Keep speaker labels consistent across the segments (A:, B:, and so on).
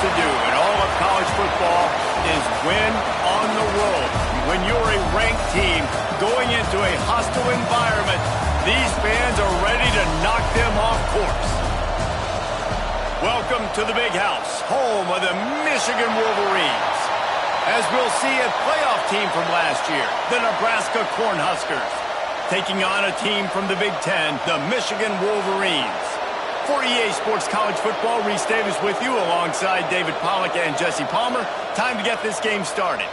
A: to do in all of college football is win on the road. When you're a ranked team going into a hostile environment, these fans are ready to knock them off course. Welcome to the Big House, home of the Michigan Wolverines. As we'll see, a playoff team from last year, the Nebraska Cornhuskers, taking on a team from the Big Ten, the Michigan Wolverines. For EA Sports College Football, Reese Davis with you alongside David Pollack and Jesse Palmer. Time to get this game started.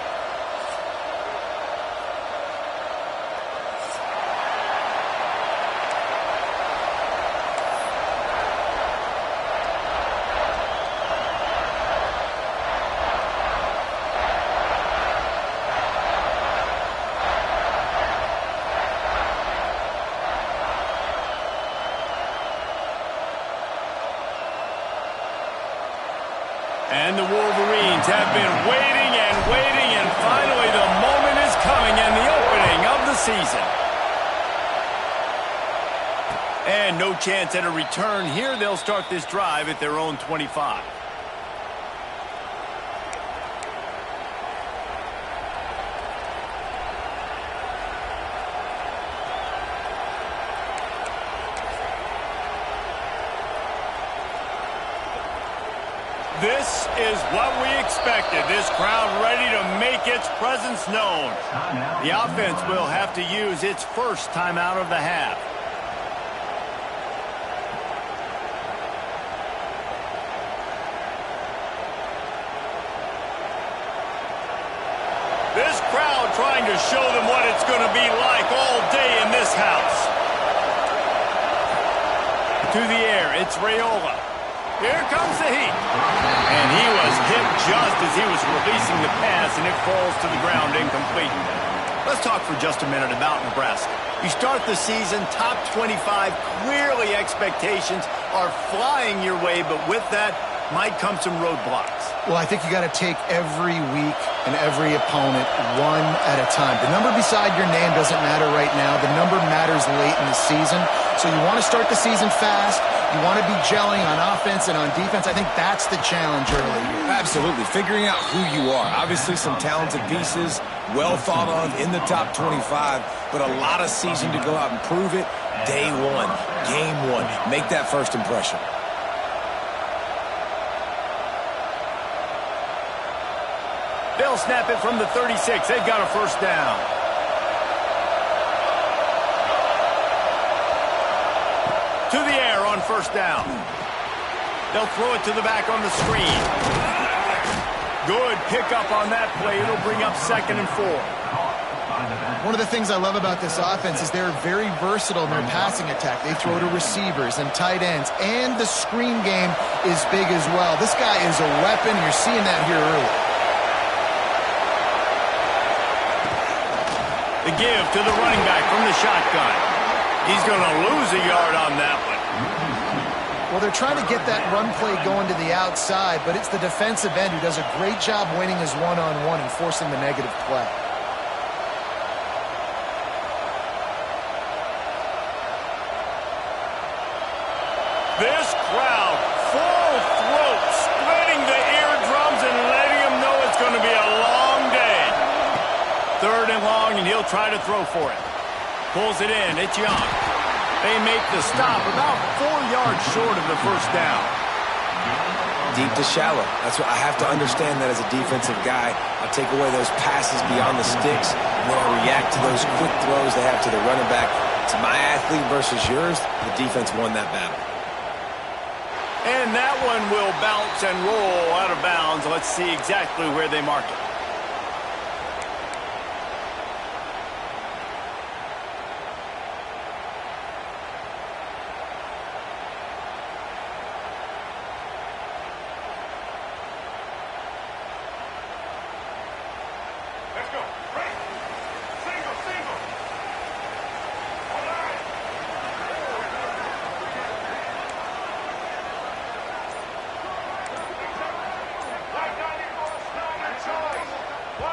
A: And the Wolverines have been waiting, and finally the moment is coming and the opening of the season. And no chance at a return here. They'll start this drive at their own 25. This is what we expected. This crowd ready to make its presence known. The offense will have to use its first timeout of the half. This crowd trying to show them what it's going to be like all day in this house. To the air, it's Raiola. Here comes the heat. And he was hit just as he was releasing the pass, and it falls to the ground incomplete. Let's talk for just a minute about Nebraska. You start the season top 25. Clearly expectations are flying your way, but with that might come some roadblocks.
B: Well, I think you got to take every week and every opponent one at a time. The number beside your name doesn't matter right now. The number matters late in the season. So you want to start the season fast. You want to be gelling on offense and on defense. I think that's the challenge early here.
C: Absolutely. Figuring out who you are. Obviously some talented pieces, well thought of in the top 25, but a lot of season to go out and prove it. Day one, game one. Make that first impression.
A: They'll snap it from the 36. They've got a first down. To the air on first down. They'll throw it to the back on the screen. Good pickup on that play. It'll bring up 2nd and 4.
B: One of the things I love about this offense is they're very versatile in their passing attack. They throw to receivers and tight ends, and the screen game is big as well. This guy is a weapon. You're seeing that here early.
A: The give to the running back from the shotgun. He's going to lose a yard on that one.
B: Well, they're trying to get that run play going to the outside, but it's the defensive end who does a great job winning his one-on-one and forcing the negative play.
A: This crowd, full throat, splitting the eardrums and letting them know it's going to be a long day. 3rd and long, and he'll try to throw for it. Pulls it in. It's Young. They make the stop about 4 yards short of the first down.
C: Deep to shallow. That's what I have to understand that as a defensive guy. I take away those passes beyond the sticks, and then I react to those quick throws they have to the running back. It's my athlete versus yours. The defense won that battle.
A: And that one will bounce and roll out of bounds. Let's see exactly where they mark it.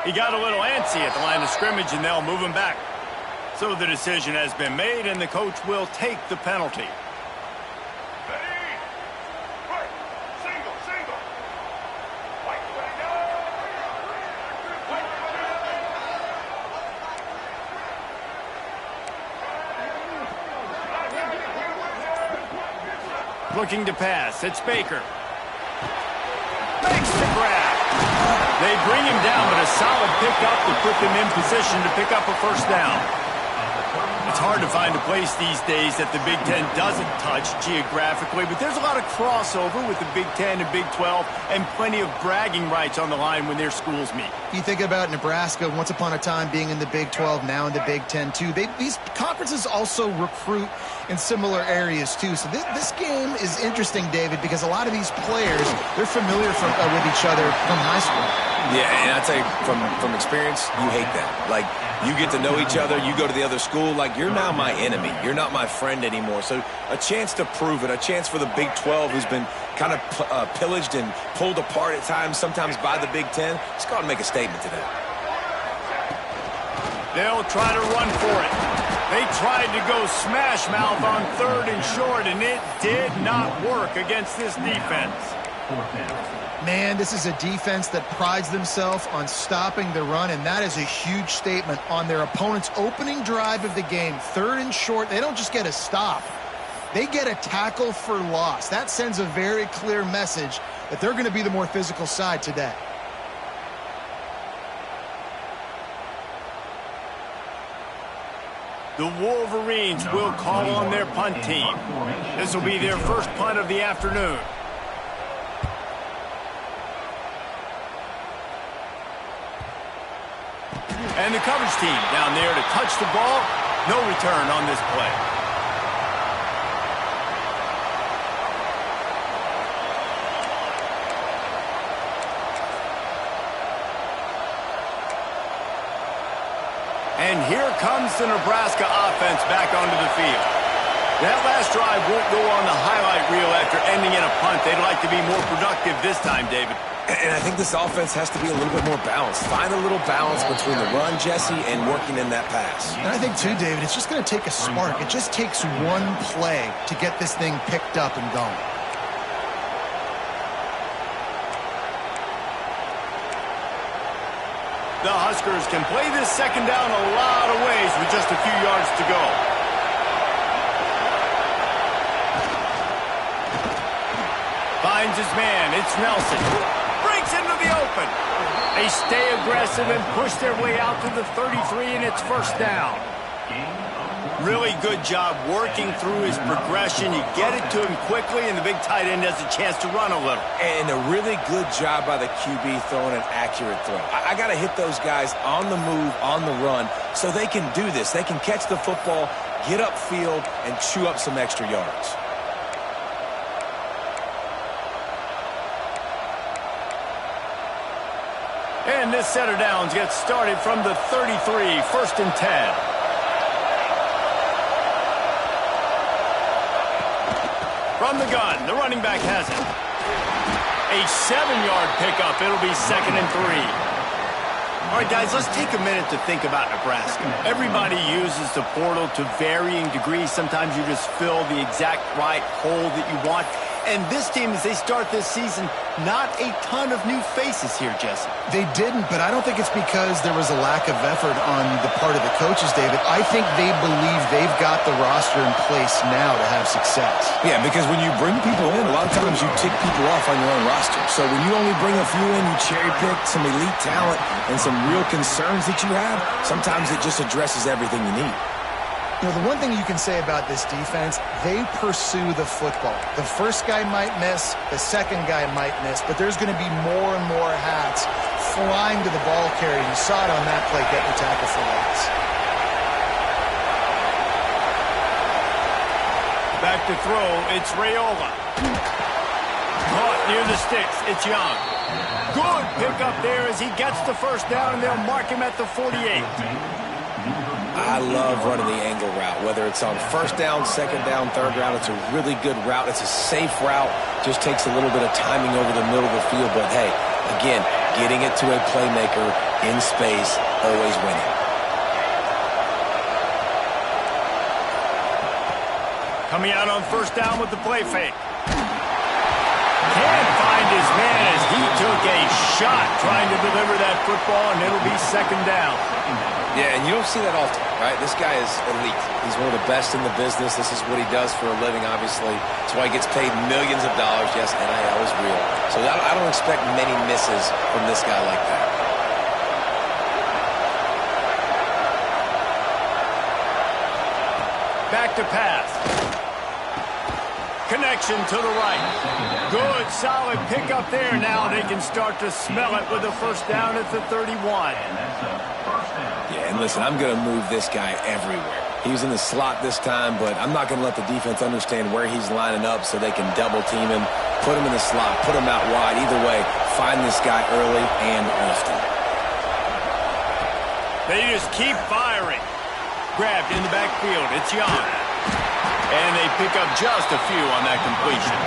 A: He got a little antsy at the line of scrimmage, and they'll move him back. So the decision has been made, and the coach will take the penalty. Looking to pass. It's Baker. Makes the grab. They bring him down, but a solid pickup to put them in position to pick up a first down. It's hard to find a place these days that the Big Ten doesn't touch geographically, but there's a lot of crossover with the Big Ten and Big 12 and plenty of bragging rights on the line when their schools meet.
B: You think about Nebraska, once upon a time being in the Big 12, now in the Big 10 too. These conferences also recruit in similar areas too. So this game is interesting, David, because a lot of these players, they're familiar with each other from high school.
C: Yeah, and I tell you, from experience, you hate that. Like, you get to know each other, you go to the other school, like, you're now my enemy. You're not my friend anymore. So a chance to prove it, a chance for the Big 12, who's been kind of pillaged and pulled apart at times, sometimes by the Big 10. Let's go out and make a statement today.
A: They'll try to run for it. They tried to go smash mouth on 3rd and short, and it did not work against this defense.
B: Man, this is a defense that prides themselves on stopping the run, and that is a huge statement on their opponent's opening drive of the game. 3rd and short, they don't just get a stop. They get a tackle for loss. That sends a very clear message that they're going to be the more physical side today.
A: The Wolverines will call on their punt team. This will be their first punt of the afternoon. And the coverage team down there to touch the ball. No return on this play. And here comes the Nebraska offense back onto the field. That last drive won't go on the highlight reel after ending in a punt. They'd like to be more productive this time, David.
C: And I think this offense has to be a little bit more balanced. Find a little balance between the run, Jesse, and working in that pass.
B: And I think, too, David, it's just going to take a spark. It just takes one play to get this thing picked up and going.
A: The Huskers can play this second down a lot of ways with just a few yards to go. Finds his man. It's Nelson. Breaks into the open. They stay aggressive and push their way out to the 33, and it's first down. Really good job working through his progression. You get it to him quickly, and the big tight end has a chance to run a little.
C: And a really good job by the QB throwing an accurate throw. I got to hit those guys on the move, on the run, so they can do this. They can catch the football, get upfield, and chew up some extra yards.
A: And this set of downs gets started from the 33, 1st and 10. From the gun, the running back has it. A 7-yard pickup. It'll be 2nd and 3. All right, guys, let's take a minute to think about Nebraska. Everybody uses the portal to varying degrees. Sometimes you just fill the exact right hole that you want. And this team, as they start this season, not a ton of new faces here, Jesse.
B: They didn't, but I don't think it's because there was a lack of effort on the part of the coaches, David. I think they believe they've got the roster in place now to have success.
C: Yeah, because when you bring people in, a lot of times you tick people off on your own roster. So when you only bring a few in, you cherry pick some elite talent and some real concerns that you have, sometimes it just addresses everything you need.
B: You know, the one thing you can say about this defense, they pursue the football. The first guy might miss, the second guy might miss, but there's going to be more and more hats flying to the ball carrier. You saw it on that play, getting the tackle for loss.
A: Back to throw, it's Raiola. Caught near the sticks, it's Young. Good pickup there as he gets the first down, and they'll mark him at the 48.
C: I love running the angle route, whether it's on 1st down, 2nd down, 3rd round. It's a really good route. It's a safe route. Just takes a little bit of timing over the middle of the field. But, hey, again, getting it to a playmaker in space, always winning.
A: Coming out on 1st down with the play fake. Can't find his man as he took a shot trying to deliver that football, and it'll be 2nd down.
C: Yeah, and you don't see that often, right? This guy is elite. He's one of the best in the business. This is what he does for a living, obviously. That's why he gets paid millions of dollars. Yes, NIL is real. So I don't expect many misses from this guy like that.
A: Back to pass. Connection to the right. Good, solid pickup there. Now they can start to smell it with a first down at the 31.
C: Yeah, and listen, I'm going to move this guy everywhere. He was in the slot this time, but I'm not going to let the defense understand where he's lining up so they can double team him, put him in the slot, put him out wide. Either way, find this guy early and often.
A: They just keep firing. Grabbed in the backfield. It's Young. And they pick up just a few on that completion.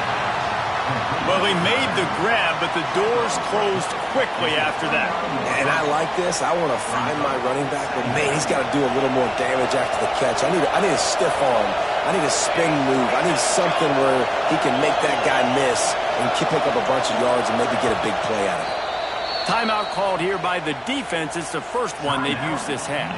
A: Well, he made the grab, but the doors closed quickly after that.
C: And I like this. I want to find my running back, but, man, he's got to do a little more damage after the catch. I need a stiff arm. I need a spin move. I need something where he can make that guy miss and pick up a bunch of yards and maybe get a big play out of it.
A: Timeout called here by the defense. It's the first one they've used this half.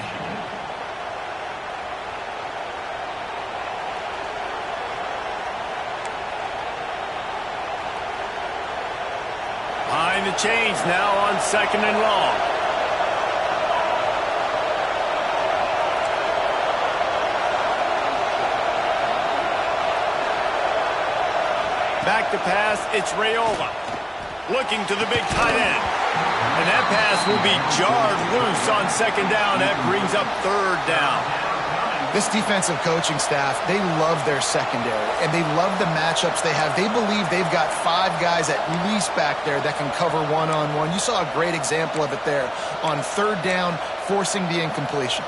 A: Behind the chains now on 2nd and long. Back to pass, it's Raiola. Looking to the big tight end. And that pass will be jarred loose on 2nd down. That brings up 3rd down.
B: This defensive coaching staff, they love their secondary, and they love the matchups they have. They believe they've got 5 guys at least back there that can cover one-on-one. You saw a great example of it there on 3rd down, forcing the incompletion.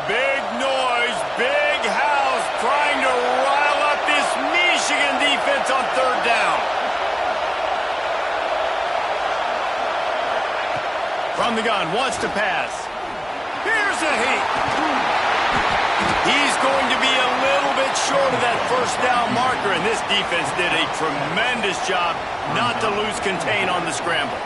A: Big noise, big house, trying to rile up this Michigan defense on 3rd down. From the gun, wants to pass. Here's a heat. He's going to be a little bit short of that first down marker, and this defense did a tremendous job not to lose contain on the scramble.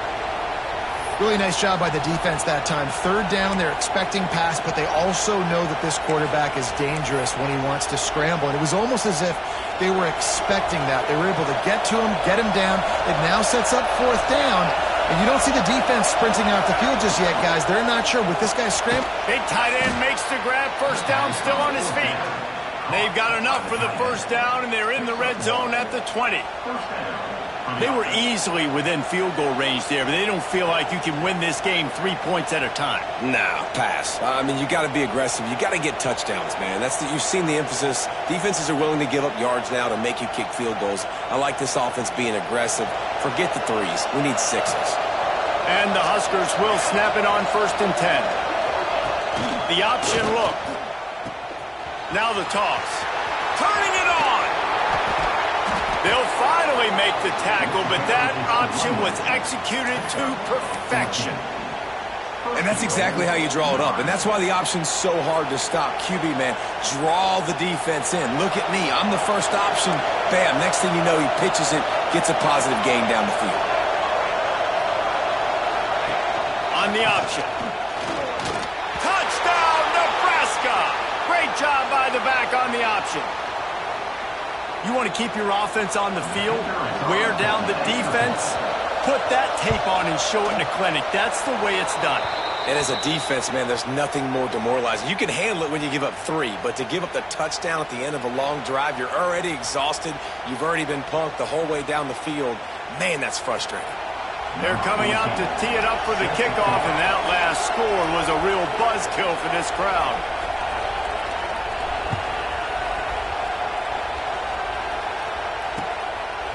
B: Really nice job by the defense that time. 3rd down, they're expecting pass, but they also know that this quarterback is dangerous when he wants to scramble. And it was almost as if they were expecting that. They were able to get to him, get him down. It now sets up 4th down. And you don't see the defense sprinting out the field just yet, guys. They're not sure with this guy scrambling.
A: Big tight end makes the grab. First down, still on his feet. They've got enough for the first down, and they're in the red zone at the 20. They were easily within field goal range there, but they don't feel like you can win this game 3 points at a time.
C: Nah, pass. I mean, you got to be aggressive. You got to get touchdowns, man. You've seen the emphasis. Defenses are willing to give up yards now to make you kick field goals. I like this offense being aggressive. Forget the 3s. We need 6s.
A: And the Huskers will snap it on 1st and 10. The option look. Now the toss. Turning it on. They'll finally make the tackle, but that option was executed to perfection.
C: And that's exactly how you draw it up. And that's why the option's so hard to stop. QB, man, draw the defense in. Look at me. I'm the first option. Bam. Next thing you know, he pitches it, gets a positive gain down the field.
A: On the option. Touchdown, Nebraska! Great job by the back on the option. You want to keep your offense on the field, wear down the defense, put that tape on and show it in a clinic. That's the way it's done.
C: And as a defense, man, there's nothing more demoralizing. You can handle it when you give up 3, but to give up the touchdown at the end of a long drive, you're already exhausted. You've already been punked the whole way down the field. Man, that's frustrating.
A: They're coming out to tee it up for the kickoff, and that last score was a real buzzkill for this crowd.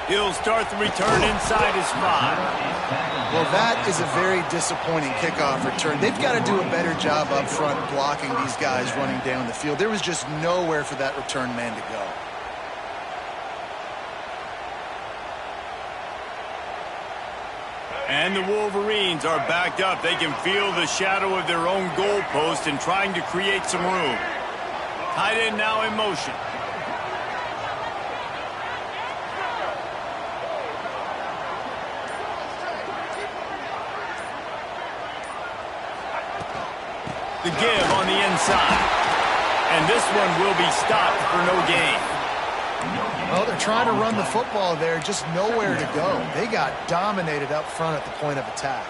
A: He'll start the return inside his 5.
B: Well, that is a very disappointing kickoff return. They've got to do a better job up front blocking these guys running down the field. There was just nowhere for that return man to go.
A: And the Wolverines are backed up. They can feel the shadow of their own goalpost and trying to create some room. Tight end now in motion. The give on the inside. And this one will be stopped for no gain.
B: Well, they're trying to run the football there, just nowhere to go. They got dominated up front at the point of attack.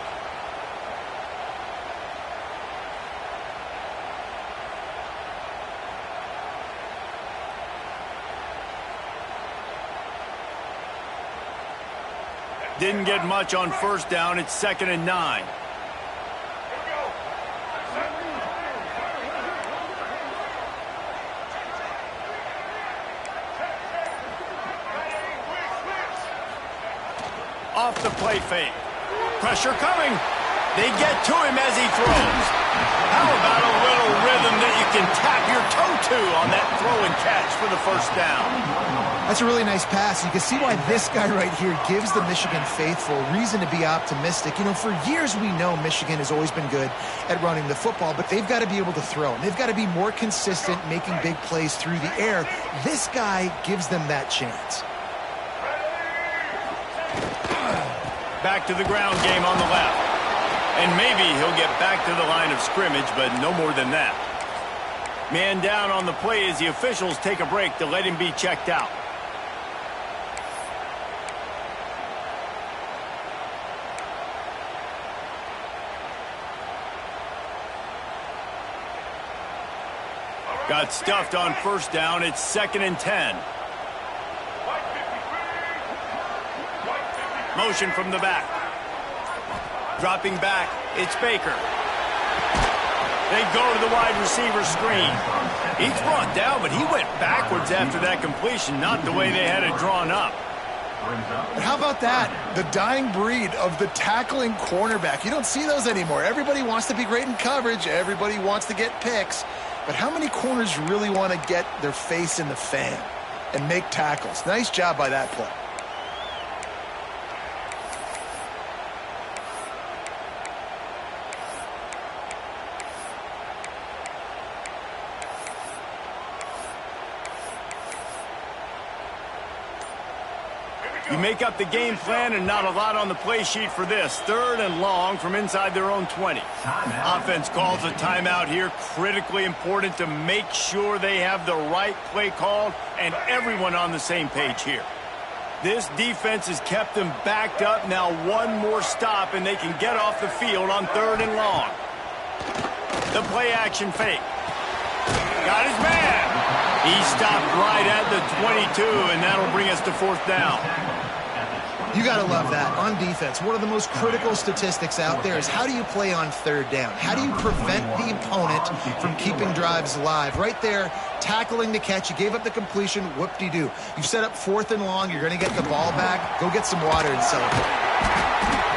A: Didn't get much on first down. It's 2nd and 9. Off the play fake. Pressure coming. They get to him as he throws. How about a little rhythm that you can tap your toe to on that throw and catch for the first down?
B: That's a really nice pass. You can see why this guy right here gives the Michigan faithful reason to be optimistic. You know, for years we know Michigan has always been good at running the football, but they've got to be able to throw. And they've got to be more consistent making big plays through the air. This guy gives them that chance.
A: Back to the ground game on the left. And maybe he'll get back to the line of scrimmage, but no more than that. Man down on the play as the officials take a break to let him be checked out. Got stuffed on first down. It's 2nd and 10. Motion from the back. Dropping back, it's Baker. They go to the wide receiver screen. He's brought down, but he went backwards after that completion, not the way they had it drawn up.
B: But how about that? The dying breed of the tackling cornerback. You don't see those anymore. Everybody wants to be great in coverage. Everybody wants to get picks. But how many corners really want to get their face in the fan and make tackles? Nice job by that play.
A: You make up the game plan and not a lot on the play sheet for this. 3rd and long from inside their own 20. Offense calls a timeout here. Critically important to make sure they have the right play called and everyone on the same page here. This defense has kept them backed up. Now one more stop and they can get off the field on 3rd and long. The play action fake. Got his man. He stopped right at the 22, and that'll bring us to 4th down.
B: You got to love that. On defense, one of the most critical statistics out there is how do you play on 3rd down? How do you prevent the opponent from keeping drives alive? Right there, tackling the catch. You gave up the completion. Whoop-de-doo. You've set up 4th and long. You're going to get the ball back. Go get some water and celebrate.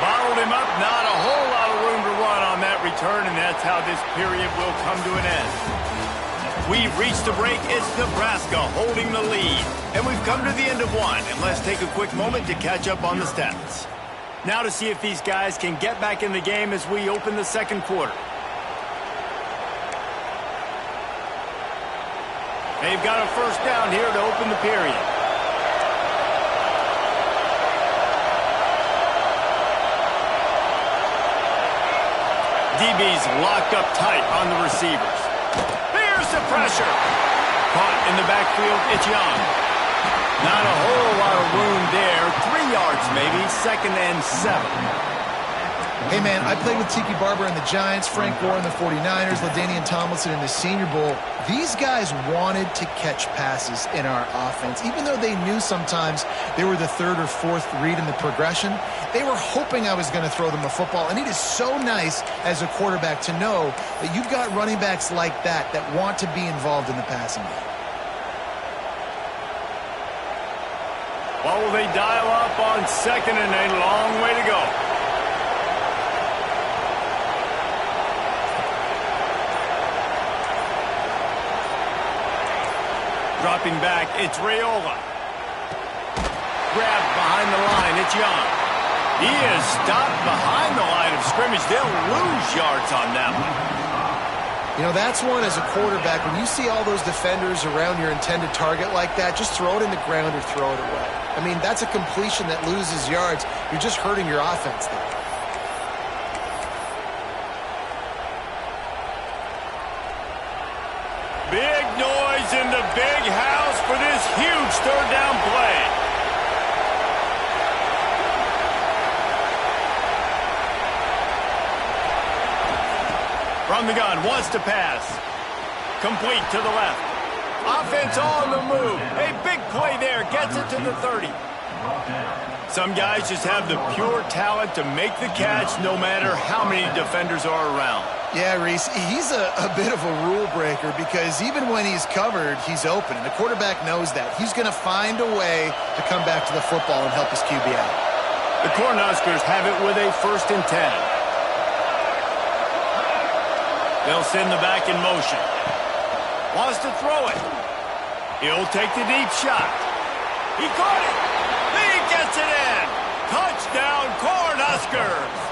A: Bottled him up. Not a whole lot of room to run on that return, and that's how this period will come to an end. We've reached the break. It's Nebraska holding the lead. And we've come to the end of one. And let's take a quick moment to catch up on the stats. Now to see if these guys can get back in the game as we open the 2nd quarter. They've got a first down here to open the period. DB's locked up tight on the receivers. The pressure. Caught in the backfield, it's Young. Not a whole lot of room there. 3 yards maybe, 2nd and 7.
B: Hey, man, I played with Tiki Barber and the Giants, Frank Gore and the 49ers, LaDainian Tomlinson in the Senior Bowl. These guys wanted to catch passes in our offense. Even though they knew sometimes they were the 3rd or 4th read in the progression, they were hoping I was going to throw them a football. And it is so nice as a quarterback to know that you've got running backs like that that want to be involved in the passing game.
A: What will they dial up on 2nd and a long way to go? Dropping back, it's Raiola. Grabbed behind the line, it's Young. He is stopped behind the line of scrimmage. They'll lose yards on that one.
B: You know, that's one as a quarterback. When you see all those defenders around your intended target like that, just throw it in the ground or throw it away. I mean, that's a completion that loses yards. You're just hurting your offense there.
A: a big house for this huge third down play. From the gun, wants to pass. Complete to the left. Offense on the move. A big play there. Gets it to the 30. Some guys just have the pure talent to make the catch no matter how many defenders are around.
B: Yeah, Reese, he's a bit of a rule breaker because even when he's covered, he's open. And the quarterback knows that. He's going to find a way to come back to the football and help his QB out.
A: The Cornhuskers have it with a 1st and 10. They'll send the back in motion. Wants to throw it. He'll take the deep shot. He caught it. He gets it in. Touchdown, Cornhuskers.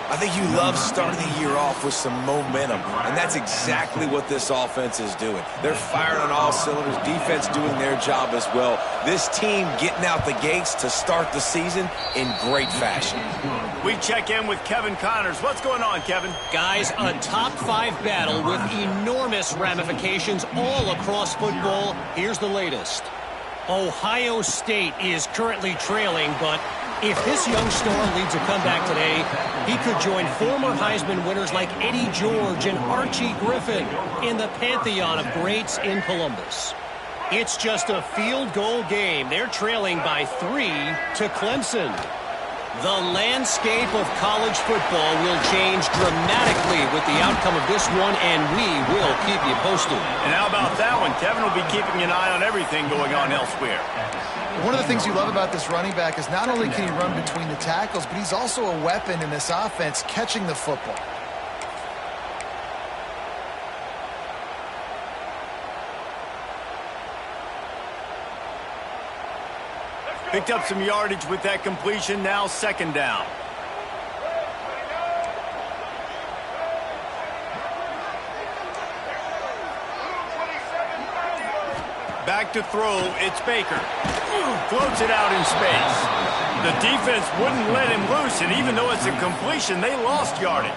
C: I think you love starting the year off with some momentum, and that's exactly what this offense is doing. They're firing on all cylinders, defense doing their job as well. This team getting out the gates to start the season in great fashion.
A: We check in with Kevin Connors. What's going on, Kevin?
D: Guys, a top-5 battle with enormous ramifications all across football. Here's the latest. Ohio State is currently trailing, but if this young star leads a comeback today, he could join former Heisman winners like Eddie George and Archie Griffin in the pantheon of greats in Columbus. It's just a field goal game. They're trailing by 3 to Clemson. The landscape of college football will change dramatically with the outcome of this one, and we will keep you posted.
A: And how about that one? Kevin will be keeping an eye on everything going on elsewhere.
B: One of the things you love about this running back is not only can he run between the tackles, but he's also a weapon in this offense catching the football.
A: Picked up some yardage with that completion. Now 2nd down. Back to throw. It's Baker. Floats it out in space. The defense wouldn't let him loose, and even though it's a completion, they lost yardage.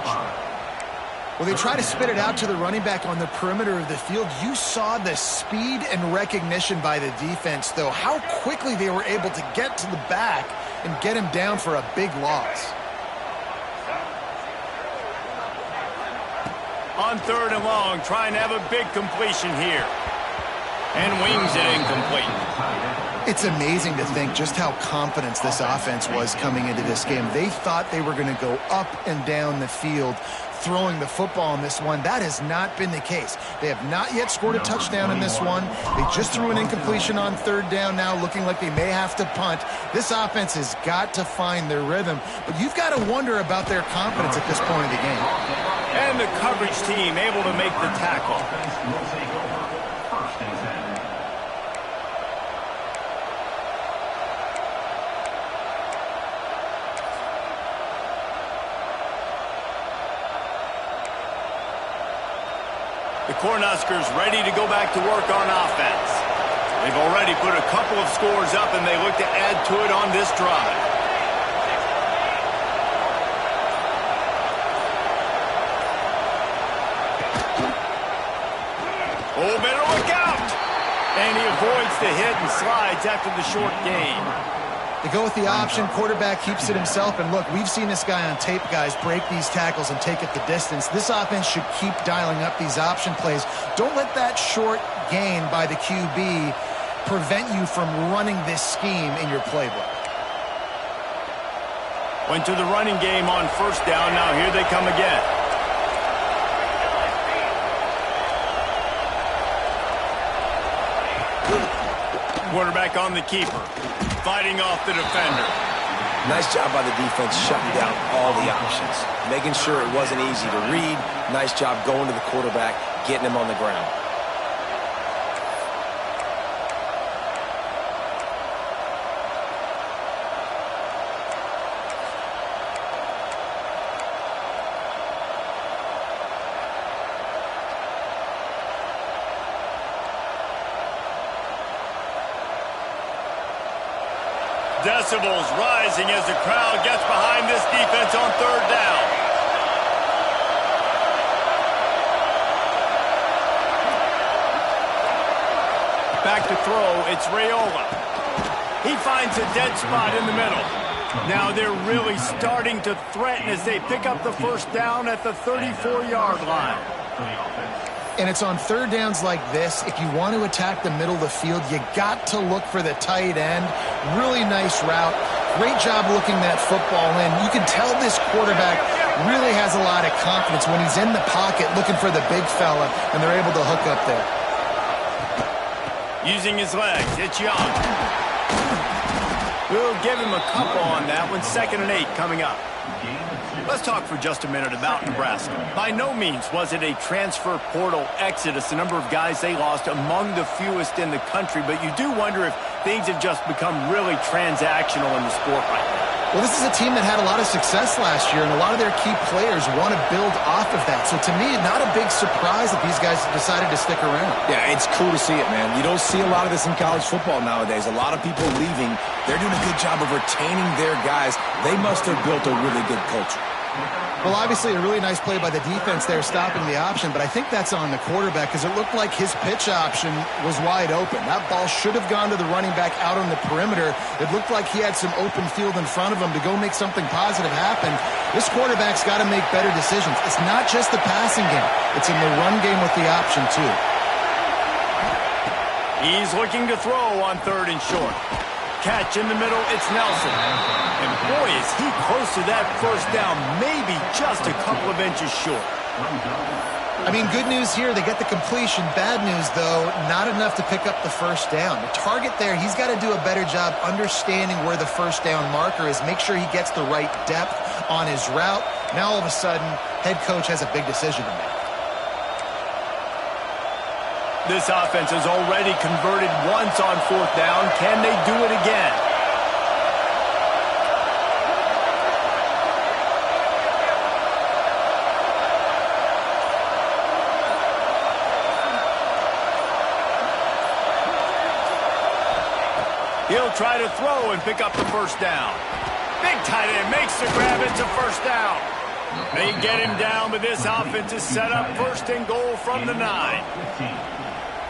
B: Well, they try to spit it out to the running back on the perimeter of the field. You saw the speed and recognition by the defense, though, how quickly they were able to get to the back and get him down for a big loss.
A: On 3rd and long, trying to have a big completion here. And wings it incomplete.
B: It's amazing to think just how confident this offense was coming into this game. They thought they were going to go up and down the field throwing the football in this one. That has not been the case. They have not yet scored a touchdown in this one. They just threw an incompletion on 3rd down now, looking like they may have to punt. This offense has got to find their rhythm, but you've got to wonder about their confidence at this point of the game.
A: And the coverage team able to make the tackle. The Cornhuskers ready to go back to work on offense. They've already put a couple of scores up, and they look to add to it on this drive. Oh, better look out! And he avoids the hit and slides after the short gain.
B: They go with the option. Quarterback keeps it himself. And look, we've seen this guy on tape, guys, break these tackles and take it the distance. This offense should keep dialing up these option plays. Don't let that short gain by the QB prevent you from running this scheme in your playbook.
A: Went to the running game on 1st down. Now here they come again. Quarterback on the keeper. Fighting off the defender.
C: Nice job by the defense shutting down all the options. Making sure it wasn't easy to read. Nice job going to the quarterback, getting him on the ground.
A: Decibels rising as the crowd gets behind this defense on 3rd down. back to throw. It's Raiola. He finds a dead spot in the middle. Now they're really starting to threaten as they pick up the first down at the 34-yard line.
B: And it's on third downs like this. If you want to attack the middle of the field, you got to look for the tight end. Really nice route. Great job looking that football in. You can tell this quarterback really has a lot of confidence when he's in the pocket looking for the big fella, and they're able to hook up there.
A: Using his legs, it's Young. We'll give him a couple on that one. 2nd and 8 coming up. Let's talk for just a minute about Nebraska. By no means was it a transfer portal exodus, the number of guys they lost among the fewest in the country, but you do wonder if things have just become really transactional in the sport right now.
B: Well, this is a team that had a lot of success last year, and a lot of their key players want to build off of that. So to me, not a big surprise that these guys decided to stick around.
C: Yeah, it's cool to see it, man. You don't see a lot of this in college football nowadays. A lot of people leaving. They're doing a good job of retaining their guys. They must have built a really good culture.
B: Well, obviously a really nice play by the defense there stopping the option, but I think that's on the quarterback because it looked like his pitch option was wide open. That ball should have gone to the running back out on the perimeter. It looked like he had some open field in front of him to go make something positive happen. This quarterback's got to make better decisions. It's not just the passing game. It's in the run game with the option, too.
A: He's looking to throw on 3rd and short. Catch in the middle, it's Nelson. And boy, is he close to that first down, maybe just a couple of inches short.
B: I mean, good news here, they get the completion. Bad news, though, not enough to pick up the first down. The target there, he's got to do a better job understanding where the first down marker is, make sure he gets the right depth on his route. Now, all of a sudden, head coach has a big decision to make.
A: This offense has already converted once on 4th down. Can they do it again? He'll try to throw and pick up the first down. Big tight end makes the grab. It's a first down. They get him down, but this offense is set up 1st and goal from the 9.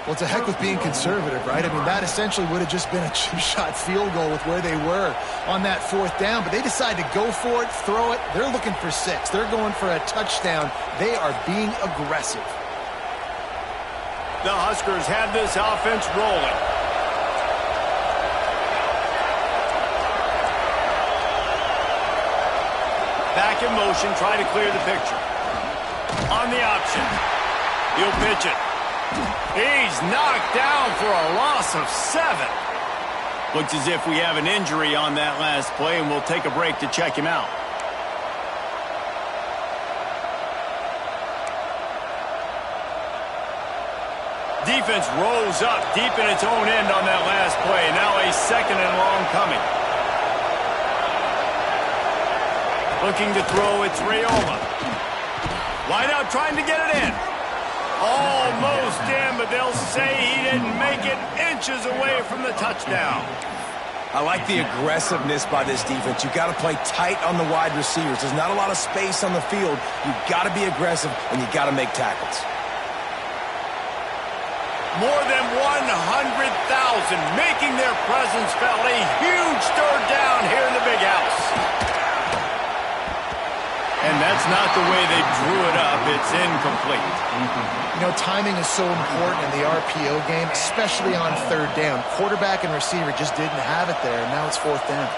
B: Well, it's a heck with being conservative, right? I mean, that essentially would have just been a chip-shot field goal with where they were on that 4th down. But they decide to go for it, throw it. They're looking for 6. They're going for a touchdown. They are being aggressive.
A: The Huskers have this offense rolling. Back in motion, try to clear the picture. On the option. He'll pitch it. He's knocked down for a loss of 7. Looks as if we have an injury on that last play, and we'll take a break to check him out. Defense rose up deep in its own end on that last play. Now a 2nd and long coming. Looking to throw, it's Raiola. Wide out trying to get it in. Almost in, but they'll say he didn't make it, inches away from the touchdown.
C: I like the aggressiveness by this defense. You've got to play tight on the wide receivers. There's not a lot of space on the field. You've got to be aggressive, and you've got to make tackles.
A: More than 100,000 making their presence felt. A huge third down here in the big house. And that's not the way they drew it up. It's incomplete.
B: You know, timing is so important in the RPO game, especially on 3rd down. Quarterback and receiver just didn't have it there, and now it's 4th down.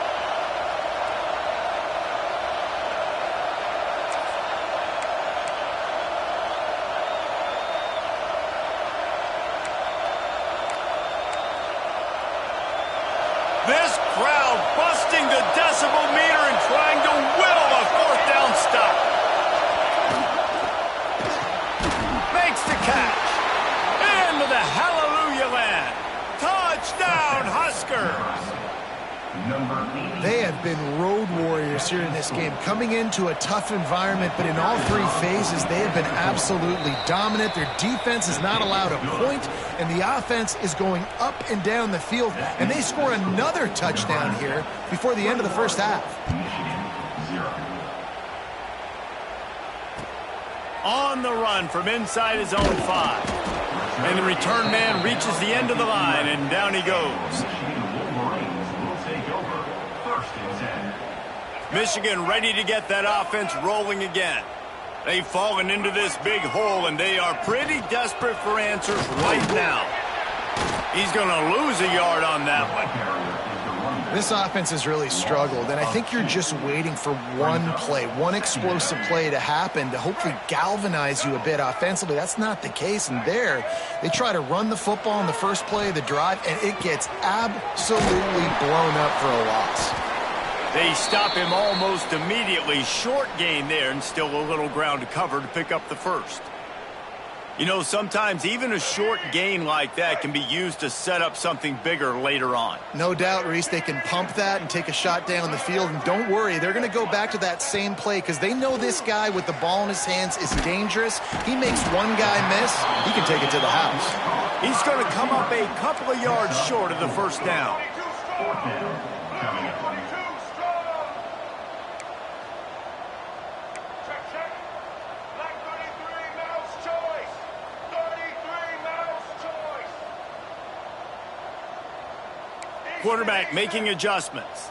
A: This crowd busting the decibel meter and trying to whittle a 4th down stop. Makes the catch. Into the hallelujah land. Touchdown, Huskers.
B: They have been road warriors here in this game, coming into a tough environment, but in all 3 phases, they have been absolutely dominant. Their defense is not allowed a point, and the offense is going up and down the field, and they score another touchdown here before the end of the first half.
A: On the run from inside his own 5. And the return man reaches the end of the line, and down he goes. Michigan ready to get that offense rolling again. They've fallen into this big hole, and they are pretty desperate for answers right now. He's going to lose a yard on that one.
B: This offense has really struggled, and I think you're just waiting for one play, one explosive play to happen to hopefully galvanize you a bit offensively. That's not the case, and there they try to run the football in the first play of the drive, and it gets absolutely blown up for a loss.
A: They stop him almost immediately. Short gain there, and still a little ground to cover to pick up the first. You know, sometimes even a short gain like that can be used to set up something bigger later on.
B: No doubt, Reese, they can pump that and take a shot down the field. And don't worry, they're going to go back to that same play because they know this guy with the ball in his hands is dangerous. He makes one guy miss, he can take it to the house.
A: He's going to come up a couple of yards short of the first down. Quarterback making adjustments.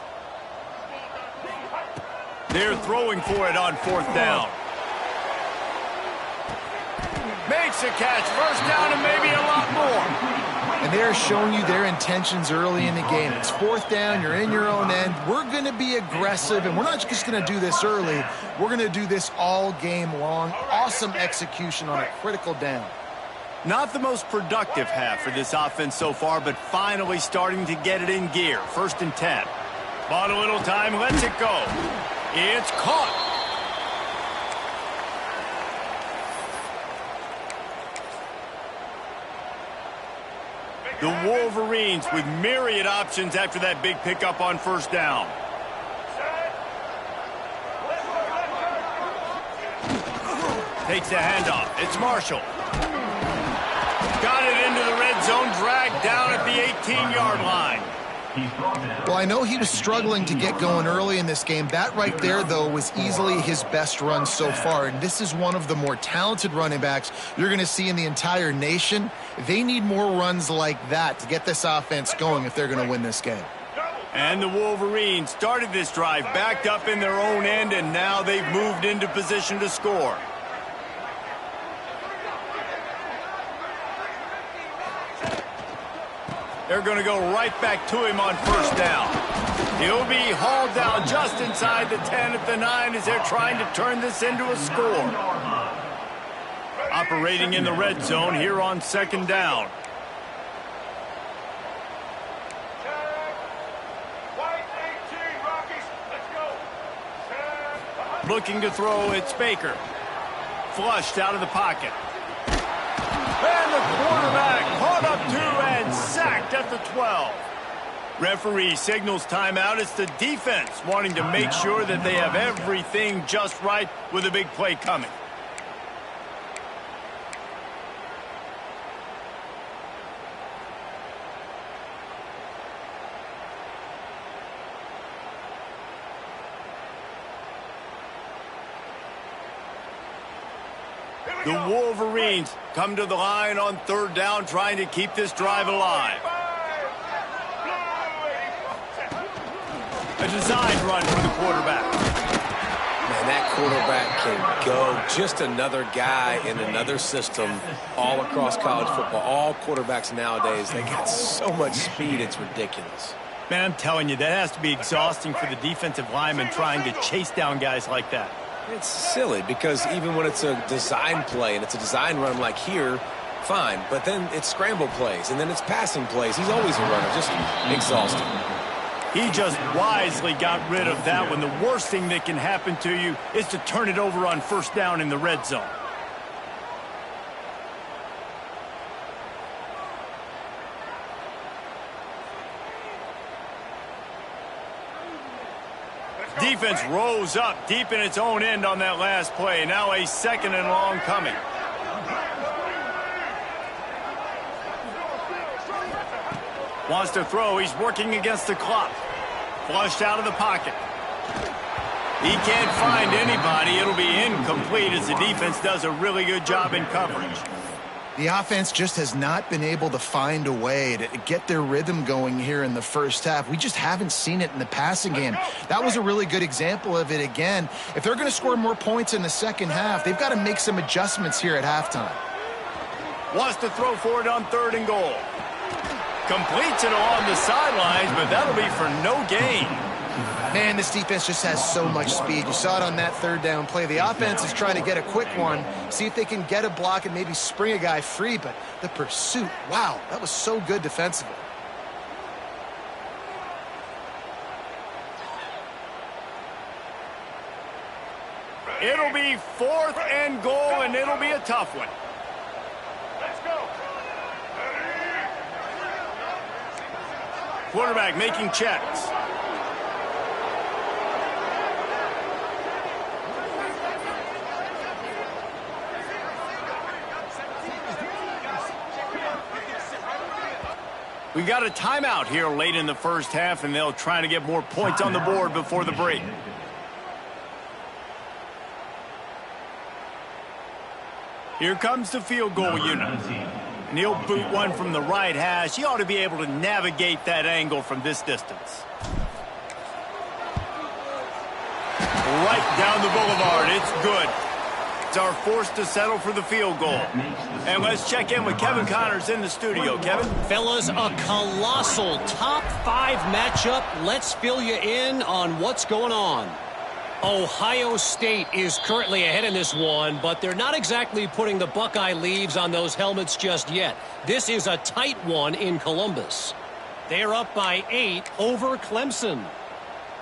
A: They're throwing for it on fourth down. Makes a catch. First down and maybe a lot more.
B: And they're showing you their intentions early in the game. It's fourth down. You're in your own end. We're going to be aggressive, and we're not just going to do this early. We're going to do this all game long. Awesome execution on a critical down.
A: Not the most productive half for this offense so far, but finally starting to get it in gear. 1st and 10. Bought a little time, lets it go. It's caught. The Wolverines with myriad options after that big pickup on first down. Takes the handoff. It's Marshall. Got it into the red zone, dragged down at the 18-yard line.
B: Well, I know he was struggling to get going early in this game. That right there, though, was easily his best run so far. And this is one of the more talented running backs you're going to see in the entire nation. They need more runs like that to get this offense going if they're going to win this game.
A: And the Wolverines started this drive backed up in their own end, and now they've moved into position to score. They're going to go right back to him on first down. He'll be hauled down just inside the 10 at the 9 as they're trying to turn this into a score. Operating in the red zone here on 2nd down. Looking to throw, it's Baker. Flushed out of the pocket. And the quarterback caught up to and sacked at the 12. Referee signals timeout. It's the defense wanting to make sure that they have everything just right with a big play coming. The Wolverines come to the line on 3rd down, trying to keep this drive alive. A design run for the quarterback.
C: Man, that quarterback can go. Just another guy in another system all across college football. All quarterbacks nowadays, they got so much speed, it's ridiculous.
A: Man, I'm telling you, that has to be exhausting for the defensive lineman trying to chase down guys like that.
C: It's silly because even when it's a design play and it's a design run like here, fine. But then it's scramble plays and then it's passing plays. He's always a runner, just exhausting.
A: He just wisely got rid of that one. The worst thing that can happen to you is to turn it over on first down in the red zone. Defense rose up deep in its own end on that last play. Now a 2nd and long coming. Wants to throw. He's working against the clock. Flushed out of the pocket. He can't find anybody. It'll be incomplete as the defense does a really good job in coverage.
B: The offense just has not been able to find a way to get their rhythm going here in the first half. We just haven't seen it in the passing game. That was a really good example of it again. If they're going to score more points in the second half, they've got to make some adjustments here at halftime.
A: Wants to throw for it on 3rd and goal. Completes it along the sidelines, but that'll be for no gain.
B: Man, this defense just has so much speed. You saw it on that 3rd down play. The offense is trying to get a quick one, see if they can get a block and maybe spring a guy free, but the pursuit, wow, that was so good defensively.
A: It'll be 4th and goal, and it'll be a tough one. Let's go. Quarterback making checks. We got a timeout here late in the first half, and they'll try to get more points on the board before the break. Here comes the field goal unit. And he'll boot one from the right hash. He ought to be able to navigate that angle from this distance. Right down the boulevard. It's good. It's our force to settle for the field goal. And let's check in with Kevin Connors in the studio. Kevin?
D: Fellas, a colossal top 5 matchup. Let's fill you in on what's going on. Ohio State is currently ahead in this one, but they're not exactly putting the Buckeye leaves on those helmets just yet. This is a tight one in Columbus. They're up by 8 over Clemson.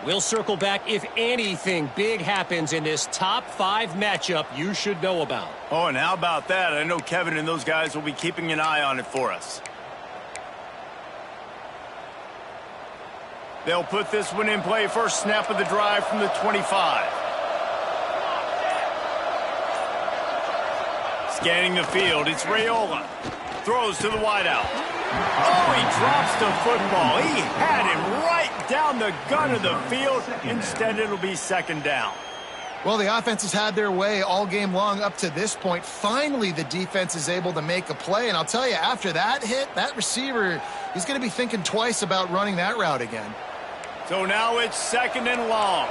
D: We'll circle back if anything big happens in this top 5 matchup you should know about.
A: Oh, and how about that? I know Kevin and those guys will be keeping an eye on it for us. They'll put this one in play. First snap of the drive from the 25. Scanning the field, it's Raiola. Throws to the wideout. Oh, he drops the football. He had him right down the gun of the field. Instead, it'll be 2nd down.
B: Well, the offense has had their way all game long up to this point. Finally, the defense is able to make a play. And I'll tell you, after that hit, that receiver, he's going to be thinking twice about running that route again.
A: So now it's 2nd and long.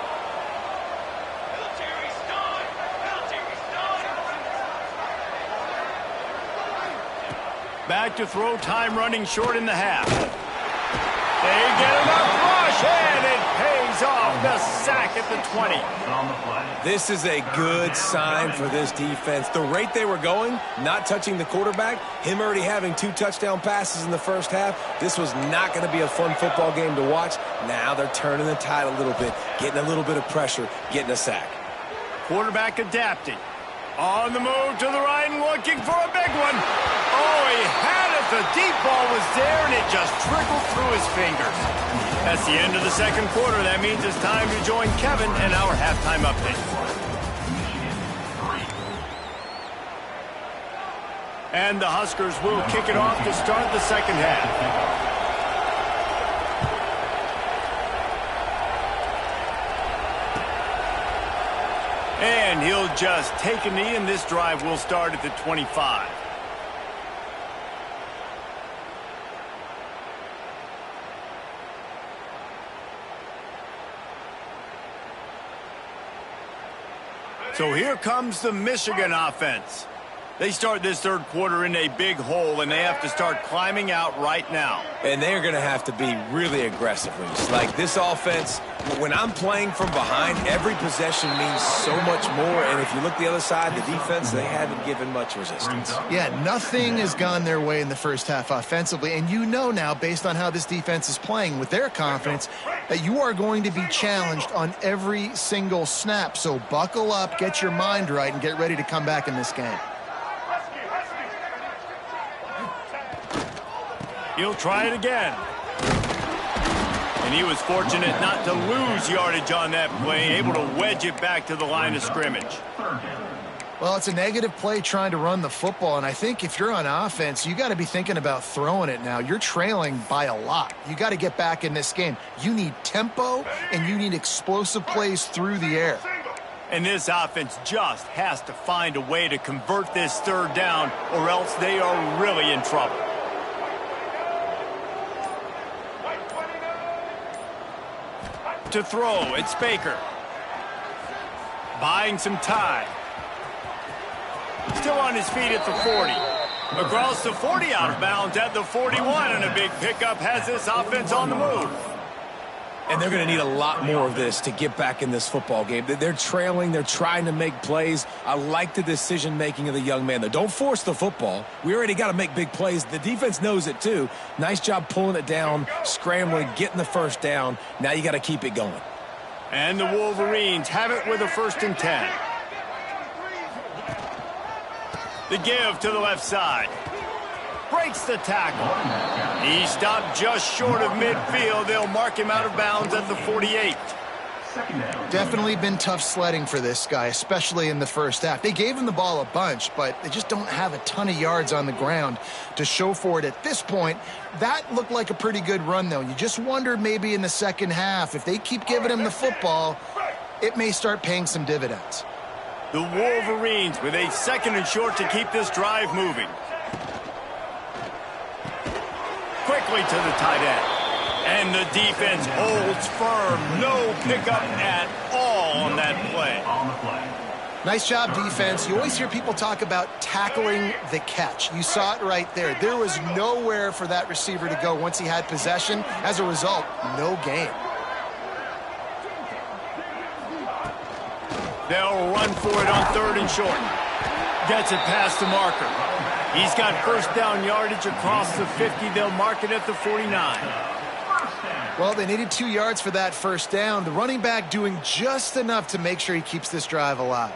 A: Back to throw, time running short in the half. They get enough rush, and it pays off. The sack at the 20.
C: This is a good sign for this defense. The rate they were going, not touching the quarterback, him already having 2 touchdown passes in the first half, this was not going to be a fun football game to watch. Now they're turning the tide a little bit, getting a little bit of pressure, getting a sack.
A: Quarterback adapting. On the move to the right and looking for a big one. Oh, he had it. The deep ball was there, and it just trickled through his fingers. That's the end of the 2nd quarter. That means it's time to join Kevin and our halftime update. And the Huskers will kick it off to start the 2nd half. And he'll just take a knee, and this drive will start at the 25. So here comes the Michigan offense. They start this 3rd quarter in a big hole, and they have to start climbing out right now.
C: And they're going to have to be really aggressive. Like this offense, when I'm playing from behind, every possession means so much more. And if you look the other side, the defense, they haven't given much resistance.
B: Yeah, nothing has gone their way in the first half offensively. And you know now, based on how this defense is playing with their confidence, that you are going to be challenged on every single snap. So buckle up, get your mind right, and get ready to come back in this game.
A: He'll try it again. And he was fortunate not to lose yardage on that play, able to wedge it back to the line of scrimmage.
B: Well, it's a negative play trying to run the football, and I think if you're on offense, you got to be thinking about throwing it now. You're trailing by a lot. You got to get back in this game. You need tempo, and you need explosive plays through the air.
A: And this offense just has to find a way to convert this third down, or else they are really in trouble. To throw, it's Baker. Buying some time. Still on his feet at the 40. Across the 40, out of bounds at the 41, and a big pickup has this offense on the move.
C: And they're going to need a lot more of this to get back in this football game. They're trailing. They're trying to make plays. I like the decision-making of the young man, though. Don't force the football. We already got to make big plays. The defense knows it, too. Nice job pulling it down, scrambling, getting the first down. Now you got to keep it going.
A: And the Wolverines have it with a 1st and 10. The give to the left side. Breaks the tackle. He stopped just short of midfield. They'll mark him out of bounds at the 48.
B: Definitely been tough sledding for this guy, especially in the first half. They gave him the ball a bunch, but they just don't have a ton of yards on the ground to show for it at this point. That looked like a pretty good run, though. You just wondered maybe in the second half, if they keep giving him the football, it may start paying some dividends.
A: The Wolverines with a 2nd and short to keep this drive moving. Quickly to the tight end. And the defense holds firm. No pickup at all on that play.
B: Nice job, defense. You always hear people talk about tackling the catch. You saw it right there. There was nowhere for that receiver to go once he had possession. As a result, no gain.
A: They'll run for it on 3rd and short. Gets it past the marker. He's got first down yardage across the 50. They'll mark it at the 49.
B: Well, they needed 2 yards for that first down. The running back doing just enough to make sure he keeps this drive alive.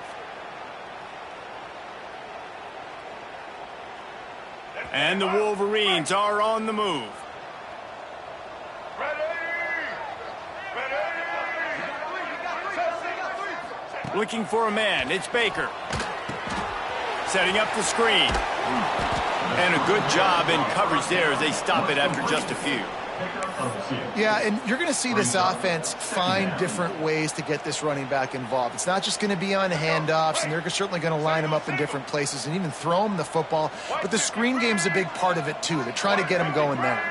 A: And the Wolverines are on the move. Looking for a man. It's Baker. Setting up the screen. And a good job in coverage there as they stop it after just a few.
B: Yeah, and you're going to see this offense find different ways to get this running back involved. It's not just going to be on handoffs, and they're certainly going to line him up in different places and even throw him the football. But the screen game's a big part of it, too. They're trying to get him going there.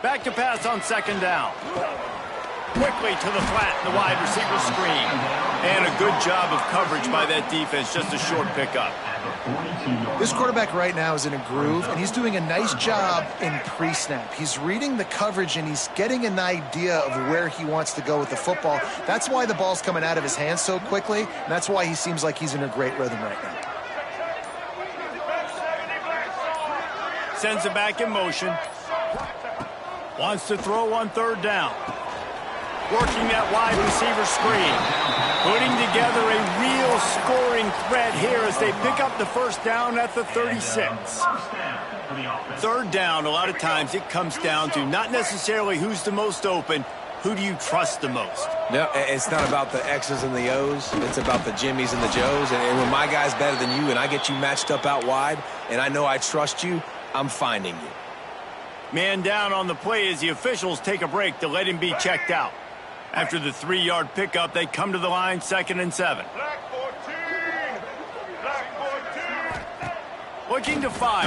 A: Back to pass on 2nd down. Quickly to the flat, the wide receiver screen. And a good job of coverage by that defense, just a short pickup.
B: This quarterback right now is in a groove, and he's doing a nice job in pre-snap. He's reading the coverage, and he's getting an idea of where he wants to go with the football. That's why the ball's coming out of his hands so quickly, and that's why he seems like he's in a great rhythm right now.
A: Sends it back in motion. Wants to throw on 3rd down. Working that wide receiver screen. Putting together a real scoring threat here as they pick up the first down at the 36. 3rd down, a lot of times it comes down to not necessarily who's the most open, who do you trust the most?
C: No, it's not about the X's and the O's. It's about the Jimmies and the Joes. And when my guy's better than you and I get you matched up out wide and I know I trust you, I'm finding you.
A: Man down on the play as the officials take a break to let him be checked out. After the 3-yard pickup, they come to the line, 2nd and 7. Looking to fire.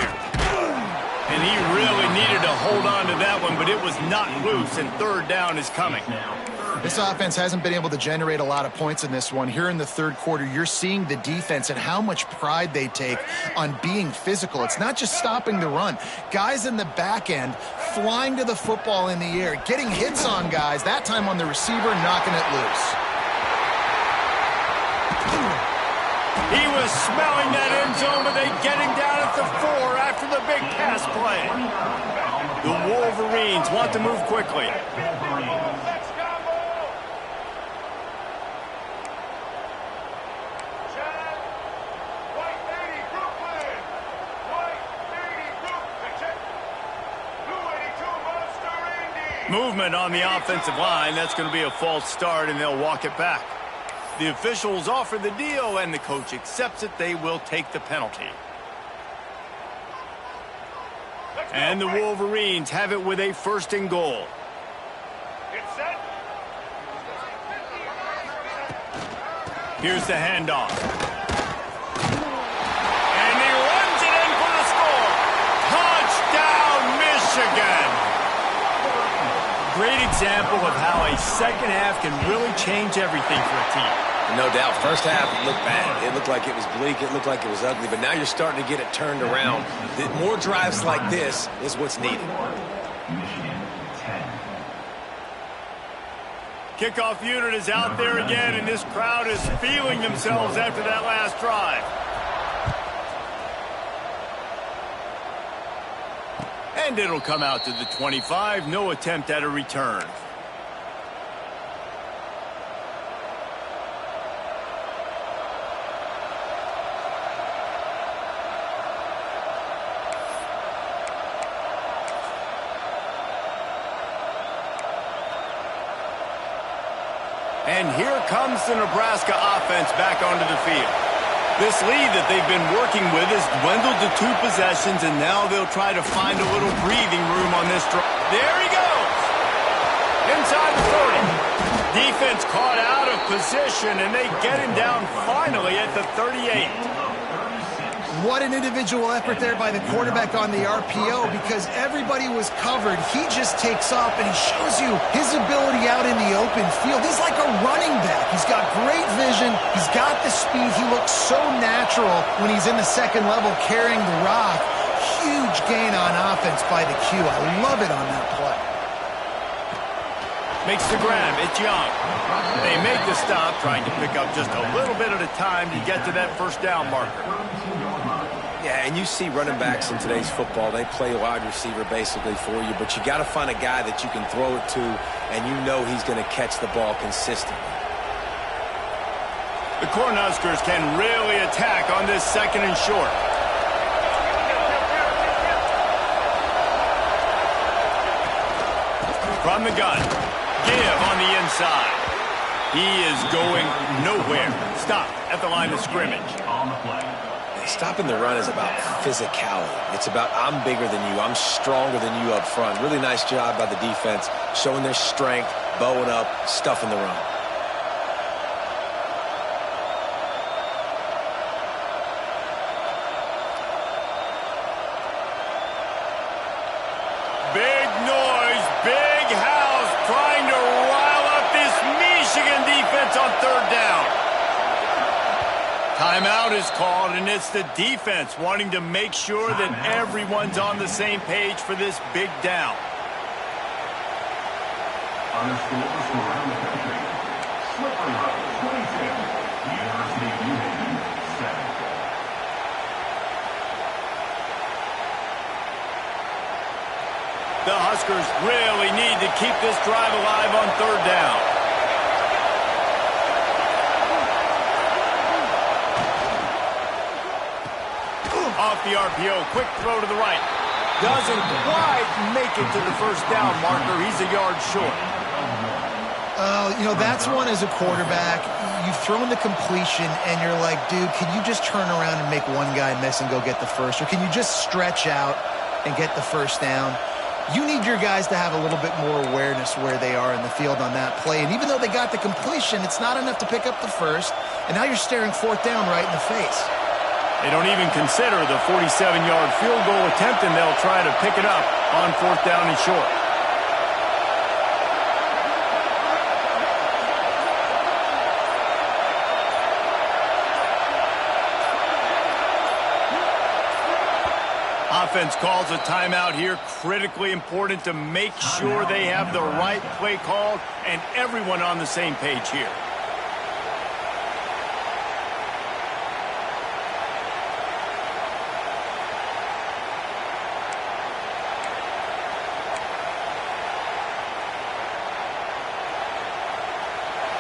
A: And he really needed to hold on to that one, but it was not loose, and 3rd down is coming.
B: This offense hasn't been able to generate a lot of points in this one. Here in the 3rd quarter, you're seeing the defense and how much pride they take on being physical. It's not just stopping the run. Guys in the back end flying to the football in the air, getting hits on guys, that time on the receiver, knocking it loose.
A: He was smelling that end zone, but they get him down at the 4 after the big pass play. The Wolverines want to move quickly. Movement on the offensive line. That's going to be a false start, and they'll walk it back. The officials offer the deal, and the coach accepts it. They will take the penalty. And the Wolverines have it with a 1st and goal. Here's the handoff. And he runs it in for the score. Touchdown, Michigan. Great example of how a second half can really change everything for a team.
C: No doubt. First half, it looked bad. It looked like it was bleak. It looked like it was ugly. But now you're starting to get it turned around. More drives like this is what's needed.
A: Kickoff unit is out there again, and this crowd is feeling themselves after that last drive. And it'll come out to the 25. No attempt at a return. And here comes the Nebraska offense back onto the field. This lead that they've been working with has dwindled to 2 possessions, and now they'll try to find a little breathing room on this drive. There he goes! Inside the 30. Defense caught out of position, and they get him down finally at the 38.
B: What an individual effort there by the quarterback on the RPO, because everybody was covered. He just takes off, and he shows you his ability out in the open field. He's like a running back. He's got great vision. He's got the speed. He looks so natural when he's in the second level carrying the rock. Huge gain on offense by the Q. I love it on that play.
A: Makes the grab. It's Young. They make the stop, trying to pick up just a little bit at a time to get to that first down marker.
C: Yeah, and you see running backs in today's football, they play wide receiver basically for you, but you got to find a guy that you can throw it to, and you know he's going to catch the ball consistently.
A: The Cornhuskers can really attack on this second and short. From the gun, give on the inside. He is going nowhere. Stop at the line of scrimmage.
C: Stopping the run is about physicality. It's about I'm bigger than you. I'm stronger than you up front. Really nice job by the defense, showing their strength, bowing up, stuffing the run.
A: Big noise, big house, trying to rile up this Michigan defense on third down. Timeout is called, and it's the defense wanting to make sure that everyone's on the same page for this big down. The Huskers really need to keep this drive alive on third down. Off the RPO, quick throw to the right. Doesn't quite make it to the first down marker. He's a yard short.
B: You know, that's one as a quarterback. You've thrown the completion, and you're like, dude, can you just turn around and make one guy miss and go get the first? Or can you just stretch out and get the first down? You need your guys to have a little bit more awareness where they are in the field on that play. And even though they got the completion, it's not enough to pick up the first. And now you're staring fourth down right in the face.
A: They don't even consider the 47-yard field goal attempt, and they'll try to pick it up on fourth down and short. Offense calls a timeout here. Critically important to make sure they have the right play called and everyone on the same page here.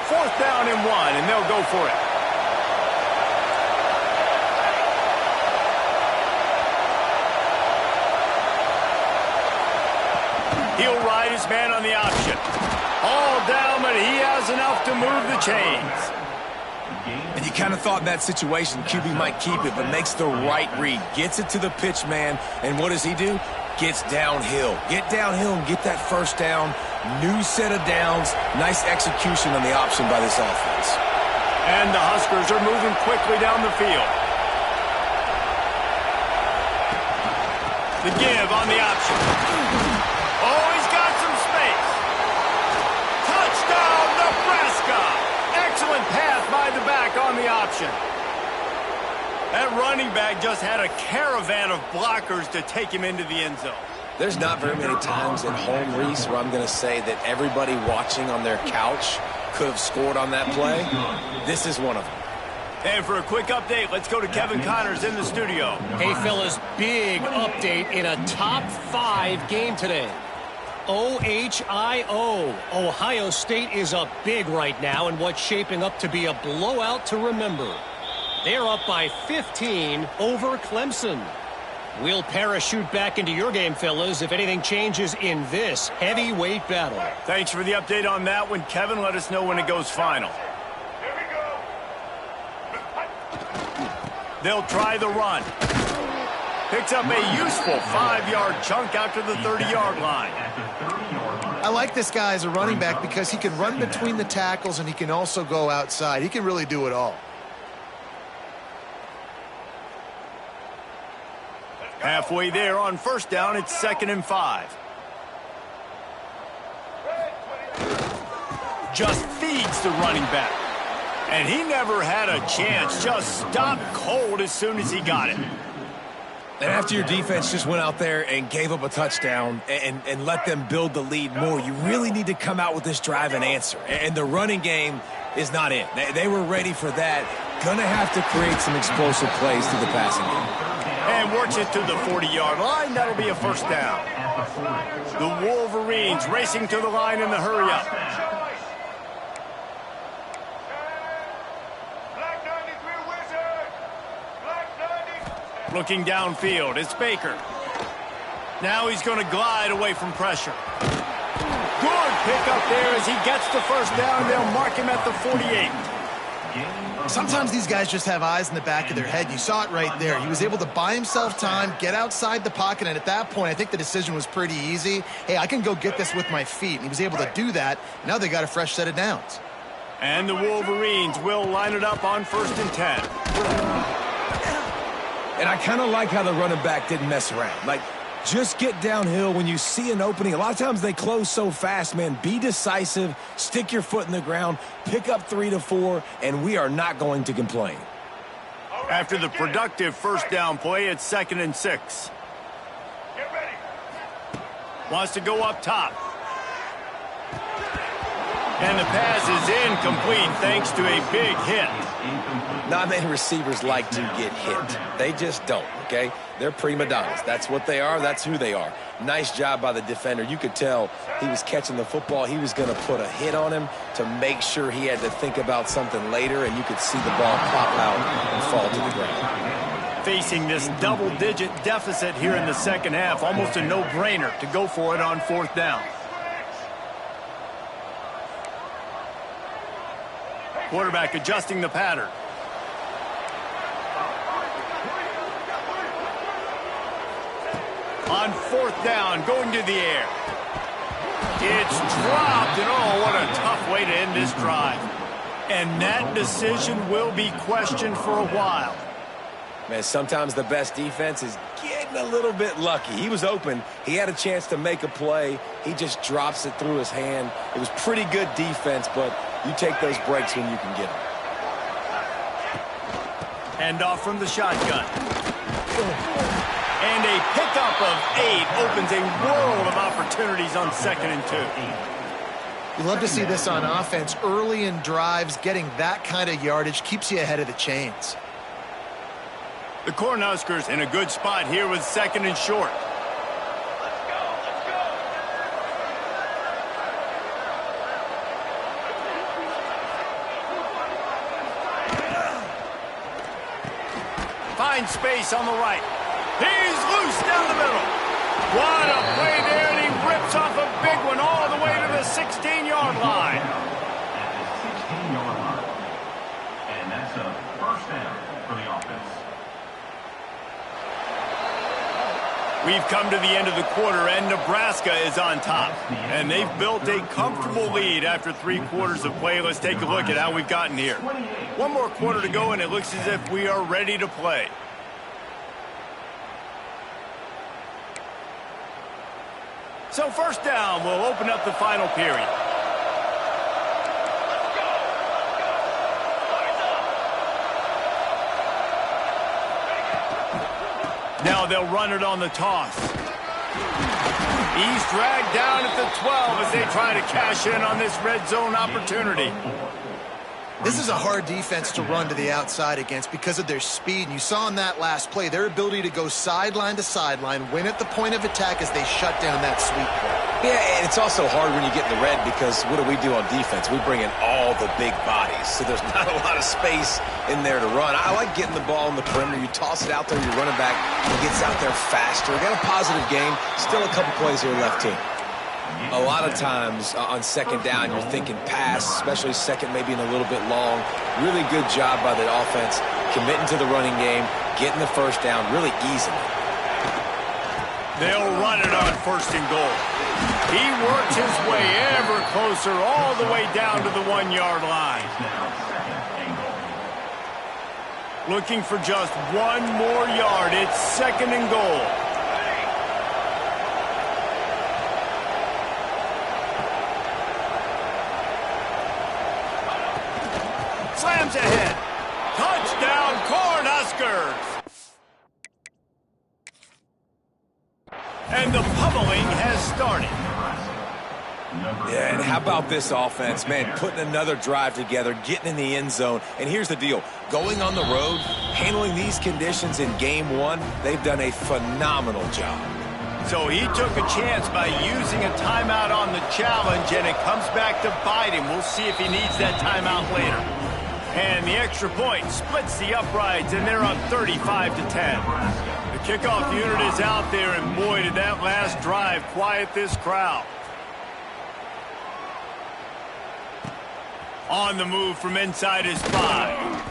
A: Fourth down and 1, and they'll go for it. He'll ride his man on the option. All down, but he has enough to move the chains.
C: And you kind of thought in that situation QB might keep it, but makes the right read. Gets it to the pitch man, and what does he do? Gets downhill. Get downhill and get that first down. New set of downs. Nice execution on the option by this offense.
A: And the Huskers are moving quickly down the field. The give on the option. Oh, he's got some space. Touchdown, Nebraska! Excellent pass by the back on the option. That running back just had a caravan of blockers to take him into the end zone.
C: There's not very many times at home, Reese, where I'm going to say that everybody watching on their couch could have scored on that play. This is one of them.
A: And for a quick update, let's go to Kevin Connors in the studio.
D: Hey, fellas, big update in a top 5 game today. OHIO. Ohio State is up big right now in what's shaping up to be a blowout to remember. They're up by 15 over Clemson. We'll parachute back into your game, fellas, if anything changes in this heavyweight battle.
A: Thanks for the update on that one, Kevin. Let us know when it goes final. They'll try the run. Picks up a useful 5-yard chunk out to the 30-yard line.
B: I like this guy as a running back because he can run between the tackles and he can also go outside. He can really do it all.
A: Halfway there on first down, it's 2nd and 5. Just feeds the running back. And he never had a chance. Just stopped cold as soon as he got it.
C: And after your defense just went out there and gave up a touchdown and let them build the lead more, you really need to come out with this drive and answer. And the running game is not it. They were ready for that. Gonna have to create some explosive plays through the passing game.
A: And works it to the 40-yard line. That'll be a first down. The Wolverines racing to the line in the hurry-up. Looking downfield, it's Baker. Now he's going to glide away from pressure. Good pick up there as he gets the first down. They'll mark him at the 48.
B: Sometimes these guys just have eyes in the back of their head. You saw it right there. He was able to buy himself time, get outside the pocket, and at that point, I think the decision was pretty easy. Hey, I can go get this with my feet. And he was able to do that. Now they got a fresh set of downs.
A: And the Wolverines will line it up on 1st and 10.
C: And I kind of like how the running back didn't mess around. Like, just get downhill when you see an opening. A lot of times they close so fast, man. Be decisive, stick your foot in the ground, pick up 3 to 4, and we are not going to complain.
A: After the productive first down play, it's 2nd and 6. Wants to go up top. And the pass is incomplete thanks to a big hit.
C: Not many receivers like to get hit. They just don't, okay? They're prima donnas. That's what they are. That's who they are. Nice job by the defender. You could tell he was catching the football. He was going to put a hit on him to make sure he had to think about something later, and you could see the ball pop out and fall to the ground.
A: Facing this double-digit deficit here in the second half, almost a no-brainer to go for it on 4th down. Quarterback adjusting the pattern. On 4th down, going to the air. It's dropped, and oh, what a tough way to end this drive. And that decision will be questioned for a while.
C: Man, sometimes the best defense is getting a little bit lucky. He was open. He had a chance to make a play. He just drops it through his hand. It was pretty good defense, but you take those breaks when you can get them.
A: Hand off from the shotgun. And a pickup of 8 opens a world of opportunities on 2nd and 2.
B: You love to see this on offense. Early in drives, getting that kind of yardage keeps you ahead of the chains.
A: The Cornhuskers in a good spot here with 2nd and short. Finds space on the right. He's loose down the middle. What a play there, and he rips off a big one all the way to the 16-yard line.
E: And that's a first down for the offense.
A: We've come to the end of the quarter, and Nebraska is on top. And they've built a comfortable lead after 3 quarters of play. Let's take a look at how we've gotten here. 1 more quarter to go, and it looks as if we are ready to play. So first down, we'll open up the final period. Now they'll run it on the toss. He's dragged down at the 12 as they try to cash in on this red zone opportunity.
B: This is a hard defense to run to the outside against because of their speed. And you saw in that last play, their ability to go sideline to sideline, win at the point of attack as they shut down that sweep play.
C: Yeah, and it's also hard when you get in the red because what do we do on defense? We bring in all the big bodies, so there's not a lot of space in there to run. I like getting the ball in the perimeter. You toss it out there, your running back, he gets out there faster. Got a positive game. Still a couple plays here left, too. A lot of times on second down, you're thinking pass, especially second, maybe in a little bit long. Really good job by the offense, committing to the running game, getting the first down really easily.
A: They'll run it on first and goal. He works his way ever closer all the way down to the 1-yard line. Looking for just 1 more yard. It's second and goal. Slams ahead. Touchdown, Cornhuskers! And the pummeling has started.
C: Yeah, and how about this offense, man, putting another drive together, getting in the end zone. And here's the deal. Going on the road, handling these conditions in game 1, they've done a phenomenal job.
A: So he took a chance by using a timeout on the challenge, and it comes back to bite him. We'll see if he needs that timeout later. And the extra point splits the uprights, and they're up 35-10. The kickoff unit is out there, and boy, did that last drive quiet this crowd. On the move from inside his 5.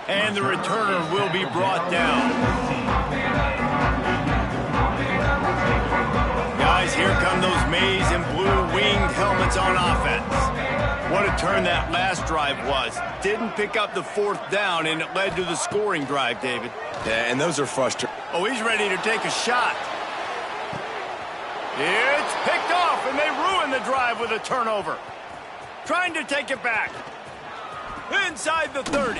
A: And the returner will be brought down. Guys, here come those maize and blue winged helmets on offense. What a turn that last drive was. Didn't pick up the 4th down, and it led to the scoring drive, David.
C: Yeah, and those are frustrating.
A: Oh, he's ready to take a shot. It's picked off, and they ruin the drive with a turnover. Trying to take it back. Inside the 30.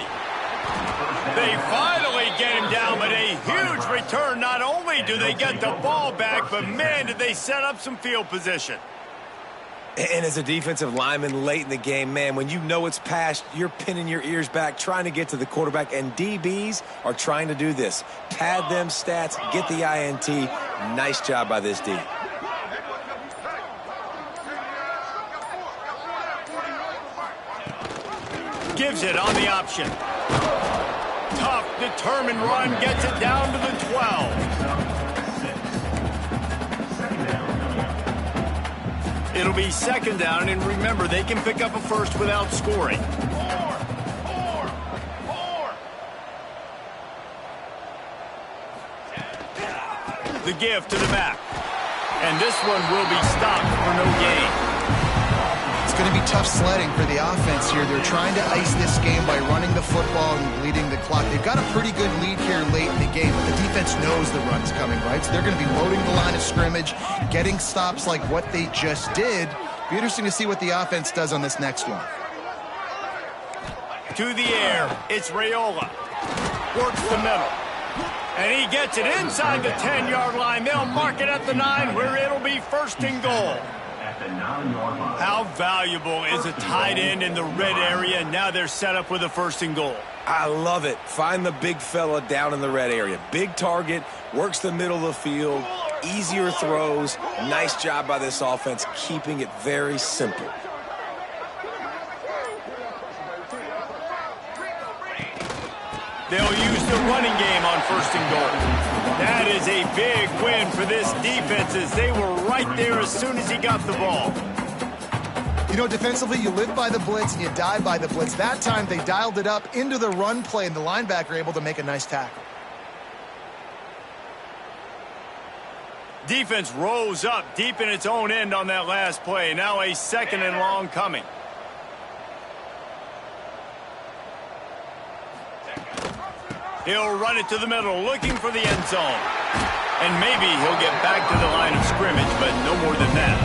A: They finally get him down, but a huge return. Not only do they get the ball back, but, man, did they set up some field position.
C: And as a defensive lineman late in the game, man, when you know it's past, you're pinning your ears back, trying to get to the quarterback, and DBs are trying to do this. Pad them stats, get the INT. Nice job by this D.
A: Gives it on the option. Tough, determined run, gets it down to the 12. It'll be second down, and remember, they can pick up a first without scoring. The give to the back. And this one will be stopped for no gain.
B: It's going to be tough sledding for the offense here. They're trying to ice this game by running the football and leading the clock. They've got a pretty good lead here late in the game, but the defense knows the run's coming, right? So they're going to be loading the line of scrimmage, getting stops like what they just did. Be interesting to see what the offense does on this next one.
A: To the air, it's Raiola. Works the middle. And he gets it inside the 10-yard line. They'll mark it at the 9, where it'll be first and goal. How valuable is a tight end in the red area? Now they're set up with a first and goal.
C: I love it. Find the big fella down in the red area. Big target, works the middle of the field, easier throws. Nice job by this offense, keeping it very simple.
A: They'll use the running game on first and goal. That is a big win for this defense, as they were right there as soon as he got the ball.
B: You know, defensively, you live by the blitz and you die by the blitz. That time, they dialed it up into the run play, and the linebacker able to make a nice tackle.
A: Defense rose up deep in its own end on that last play. Now a 2nd and long coming. He'll run it to the middle, looking for the end zone. And maybe he'll get back to the line of scrimmage, but no more than that.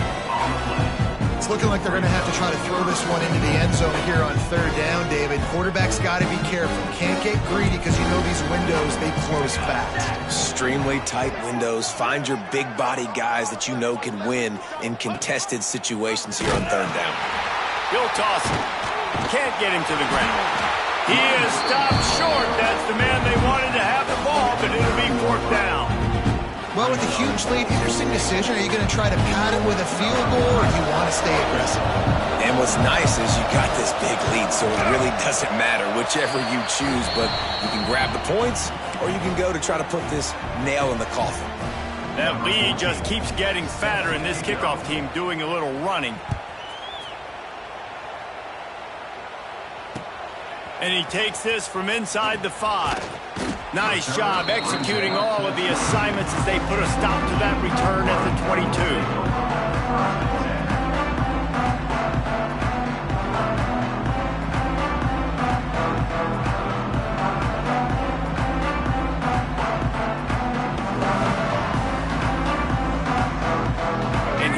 B: It's looking like they're going to have to try to throw this one into the end zone here on 3rd down, David. Quarterback's got to be careful. Can't get greedy because you know these windows, they close fast.
C: Extremely tight windows. Find your big body guys that you know can win in contested situations here on 3rd down.
A: He'll toss him. Can't get him to the ground. He is stopped short. That's the man they wanted to have the ball, but it'll be 4th down.
B: Well, with a huge lead, interesting decision. Are you going to try to pad it with a field goal, or do you want to stay aggressive?
C: And what's nice is you got this big lead, so it really doesn't matter whichever you choose, but you can grab the points, or you can go to try to put this nail in the coffin.
A: That lead just keeps getting fatter, and this kickoff team doing a little running. And he takes this from inside the 5. Nice job executing all of the assignments as they put a stop to that return at the 22.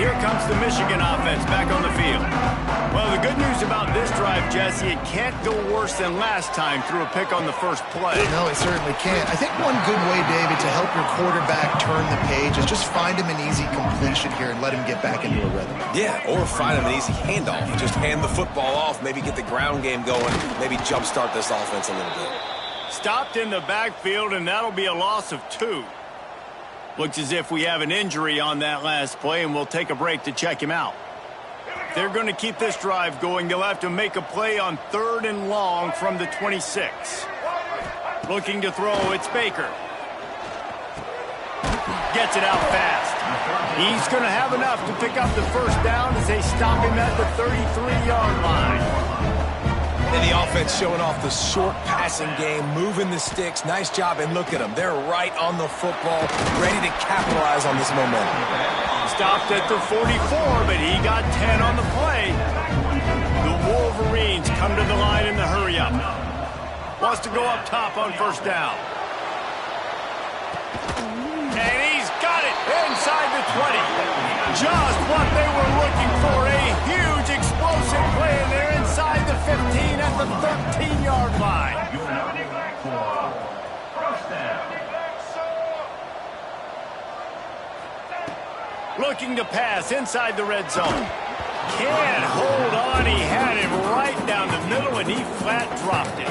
A: Here comes the Michigan offense back on the field. Well, the good news about this drive, Jesse, it can't go worse than last time through a pick on the first play.
B: No, it certainly can't. I think one good way, David, to help your quarterback turn the page is just find him an easy completion here and let him get back into a rhythm.
C: Yeah, or find him an easy handoff. Just hand the football off, maybe get the ground game going, maybe jumpstart this offense a little bit.
A: Stopped in the backfield, and that'll be a loss of 2. Looks as if we have an injury on that last play, and we'll take a break to check him out. If they're going to keep this drive going, they'll have to make a play on 3rd and long from the 26. Looking to throw, it's Baker. Gets it out fast. He's going to have enough to pick up the 1st down as they stop him at the 33-yard line.
C: And the offense showing off the short passing game, moving the sticks. Nice job, and look at them. They're right on the football, ready to capitalize on this momentum.
A: Stopped at the 44, but he got 10 on the play. The Wolverines come to the line in the hurry-up. Wants to go up top on 1st down. And he's got it inside the 20. Just what they were looking for. A huge explosive play, and they're inside the 15 at the 13-yard line. Looking to pass inside the red zone. Can't hold on. He had it right down the middle, and he flat dropped it.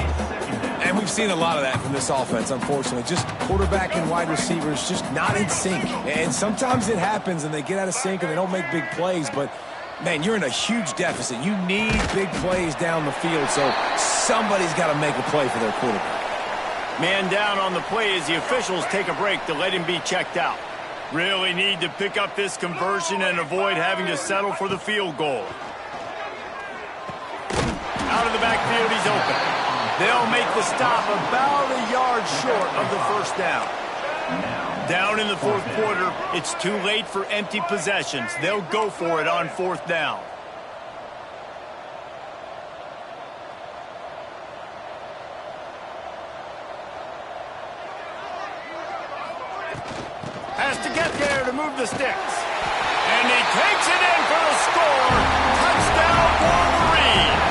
C: And we've seen a lot of that from this offense, unfortunately. Just quarterback and wide receivers just not in sync. And sometimes it happens, and they get out of sync, and they don't make big plays. But, man, you're in a huge deficit. You need big plays down the field, so somebody's got to make a play for their quarterback.
A: Man down on the play as the officials take a break to let him be checked out. Really need to pick up this conversion and avoid having to settle for the field goal. Out of the backfield, he's open. They'll make the stop about a yard short of the 1st down. Down in the 4th quarter, it's too late for empty possessions. They'll go for it on 4th down. Has to get there to move the sticks. And he takes it in for the score. Touchdown, Wolverines.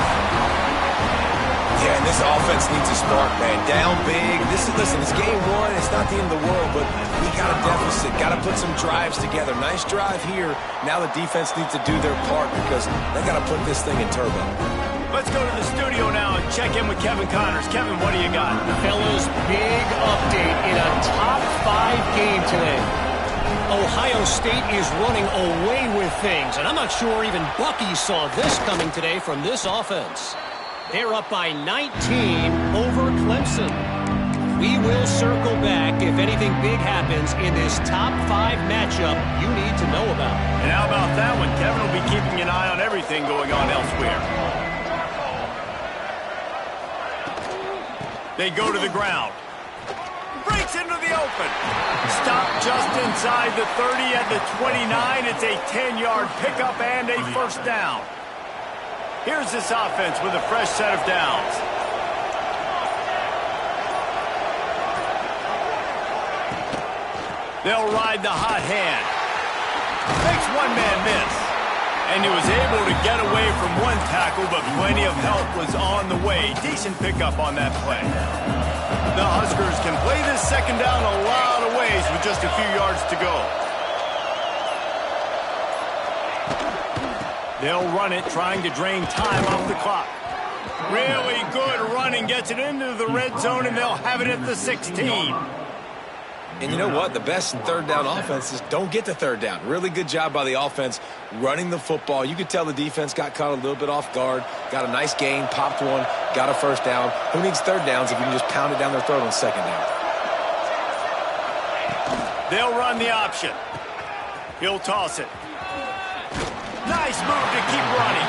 C: Yeah, and this offense needs a spark, man. Down big. Listen, it's game 1. It's not the end of the world, but we got a deficit. Got to put some drives together. Nice drive here. Now the defense needs to do their part because they got to put this thing in turbo.
A: Let's go to the studio now and check in with Kevin Connors. Kevin, what do you got?
D: Fellas, big update in a top 5 game today. Ohio State is running away with things, and I'm not sure even Bucky saw this coming today from this offense. They're up by 19 over Clemson. We will circle back if anything big happens in this top 5 matchup you need to know about.
A: And how about that one? Kevin will be keeping an eye on everything going on elsewhere. They go to the ground. Breaks into the open. Stopped just inside the 30 at the 29. It's a 10-yard pickup and a first down. Here's this offense with a fresh set of downs. They'll ride the hot hand. Makes one man miss. And he was able to get away from one tackle, but plenty of help was on the way. Decent pickup on that play. The Huskers can play this second down a lot of ways with just a few yards to go. They'll run it, trying to drain time off the clock. Really good running, gets it into the red zone, and they'll have it at the 16.
C: And you know what? The best third down offenses don't get to third down. Really good job by the offense running the football. You could tell the defense got caught a little bit off guard, got a nice gain, popped one, got a first down. Who needs third downs if you can just pound it down their throat on second down?
A: They'll run the option. He'll toss it. Nice move to keep running.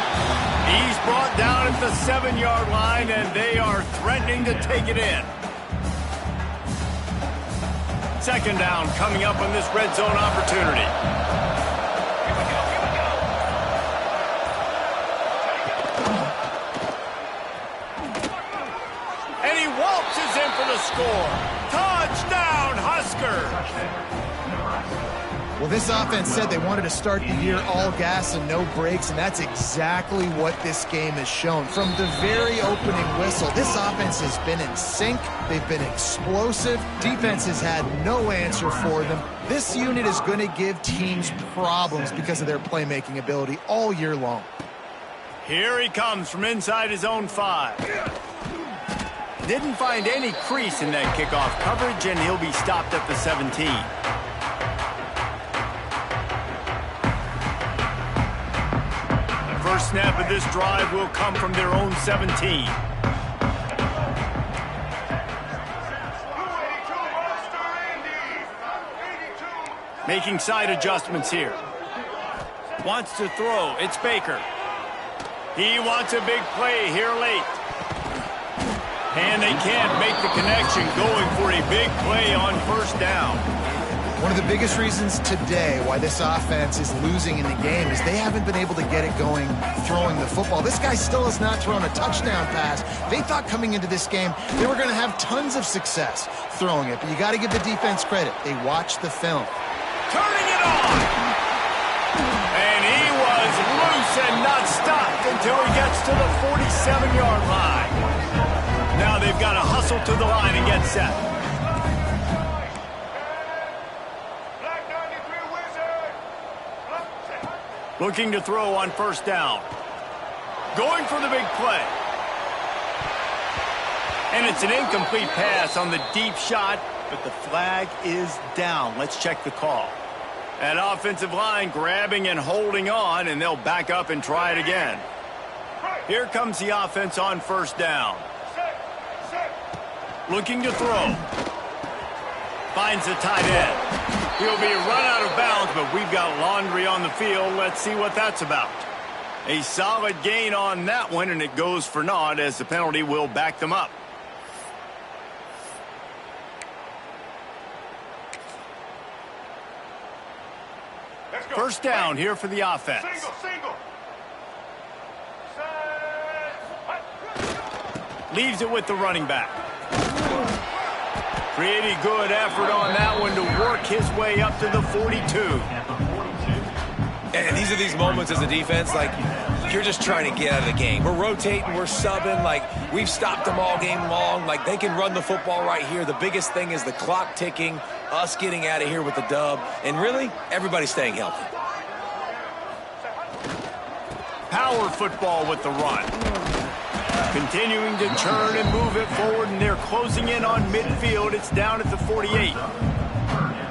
A: He's brought down at the 7-yard line, and they are threatening to take it in. Second down coming up on this red zone opportunity. And he waltzes in for the score. Touchdown, Huskers!
B: Well, this offense said they wanted to start the year all gas and no brakes, and that's exactly what this game has shown. From the very opening whistle, this offense has been in sync. They've been explosive. Defense has had no answer for them. This unit is going to give teams problems because of their playmaking ability all year long.
A: Here he comes from inside his own 5. Didn't find any crease in that kickoff coverage, and he'll be stopped at the 17. First snap of this drive will come from their own 17. Making side adjustments here. Wants to throw. It's Baker. He wants a big play here late. And they can't make the connection, going for a big play on first down.
B: One of the biggest reasons today why this offense is losing in the game is they haven't been able to get it going throwing the football. This guy still has not thrown a touchdown pass. They thought coming into this game they were going to have tons of success throwing it, but you got to give the defense credit. They watched the film.
A: Turning it on! And he was loose and not stopped until he gets to the 47-yard line. Now they've got to hustle to the line and get set. Looking to throw on first down. Going for the big play. And it's an incomplete pass on the deep shot, but the flag is down. Let's check the call. That offensive line grabbing and holding on, and they'll back up and try it again. Here comes the offense on first down. Looking to throw. Finds the tight end. He'll be run out of bounds, but we've got laundry on the field. Let's see what that's about. A solid gain on that one, and it goes for naught as the penalty will back them up. First down here for the offense. Leaves it with the running back. Pretty good effort on that one to work his way up to the 42.
C: And these are these moments as a defense, like, you're just trying to get out of the game. We're rotating, we're subbing, like, we've stopped them all game long. Like, they can run the football right here. The biggest thing is the clock ticking, us getting out of here with the dub, and really, everybody staying healthy.
A: Power football with the run. Continuing to churn and move it forward, and they're closing in on midfield. It's down at the 48.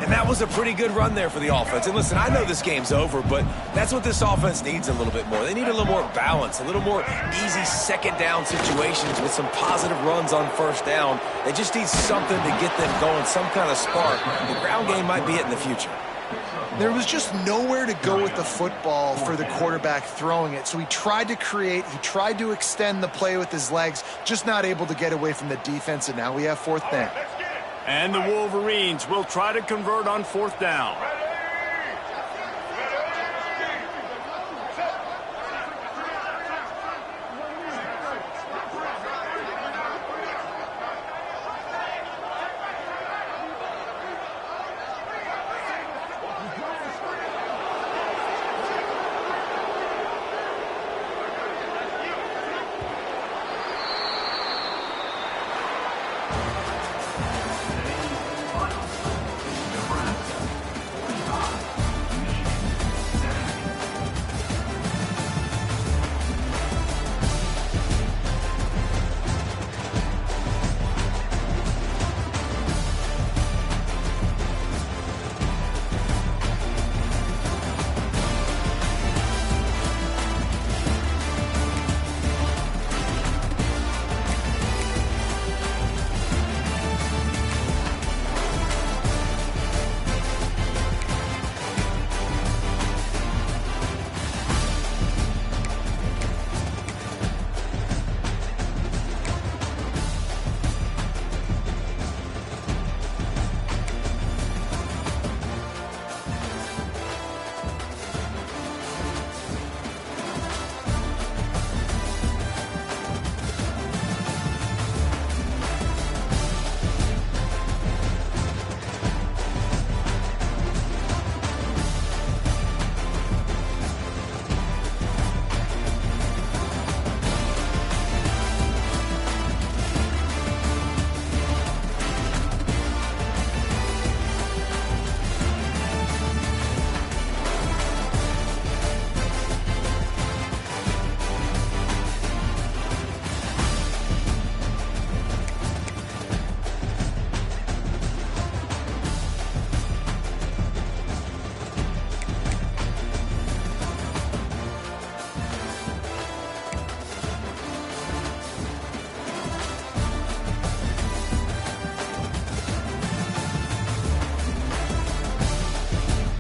C: And that was a pretty good run there for the offense. And listen, I know this game's over, but that's what this offense needs a little bit more. They need a little more balance, a little more easy second down situations with some positive runs on first down. They just need something to get them going, some kind of spark. The ground game might be it in the future.
B: There was just nowhere to go with the football for the quarterback throwing it. So he tried to create, he tried to extend the play with his legs, just not able to get away from the defense, and now we have fourth down.
A: And the Wolverines will try to convert on 4th down.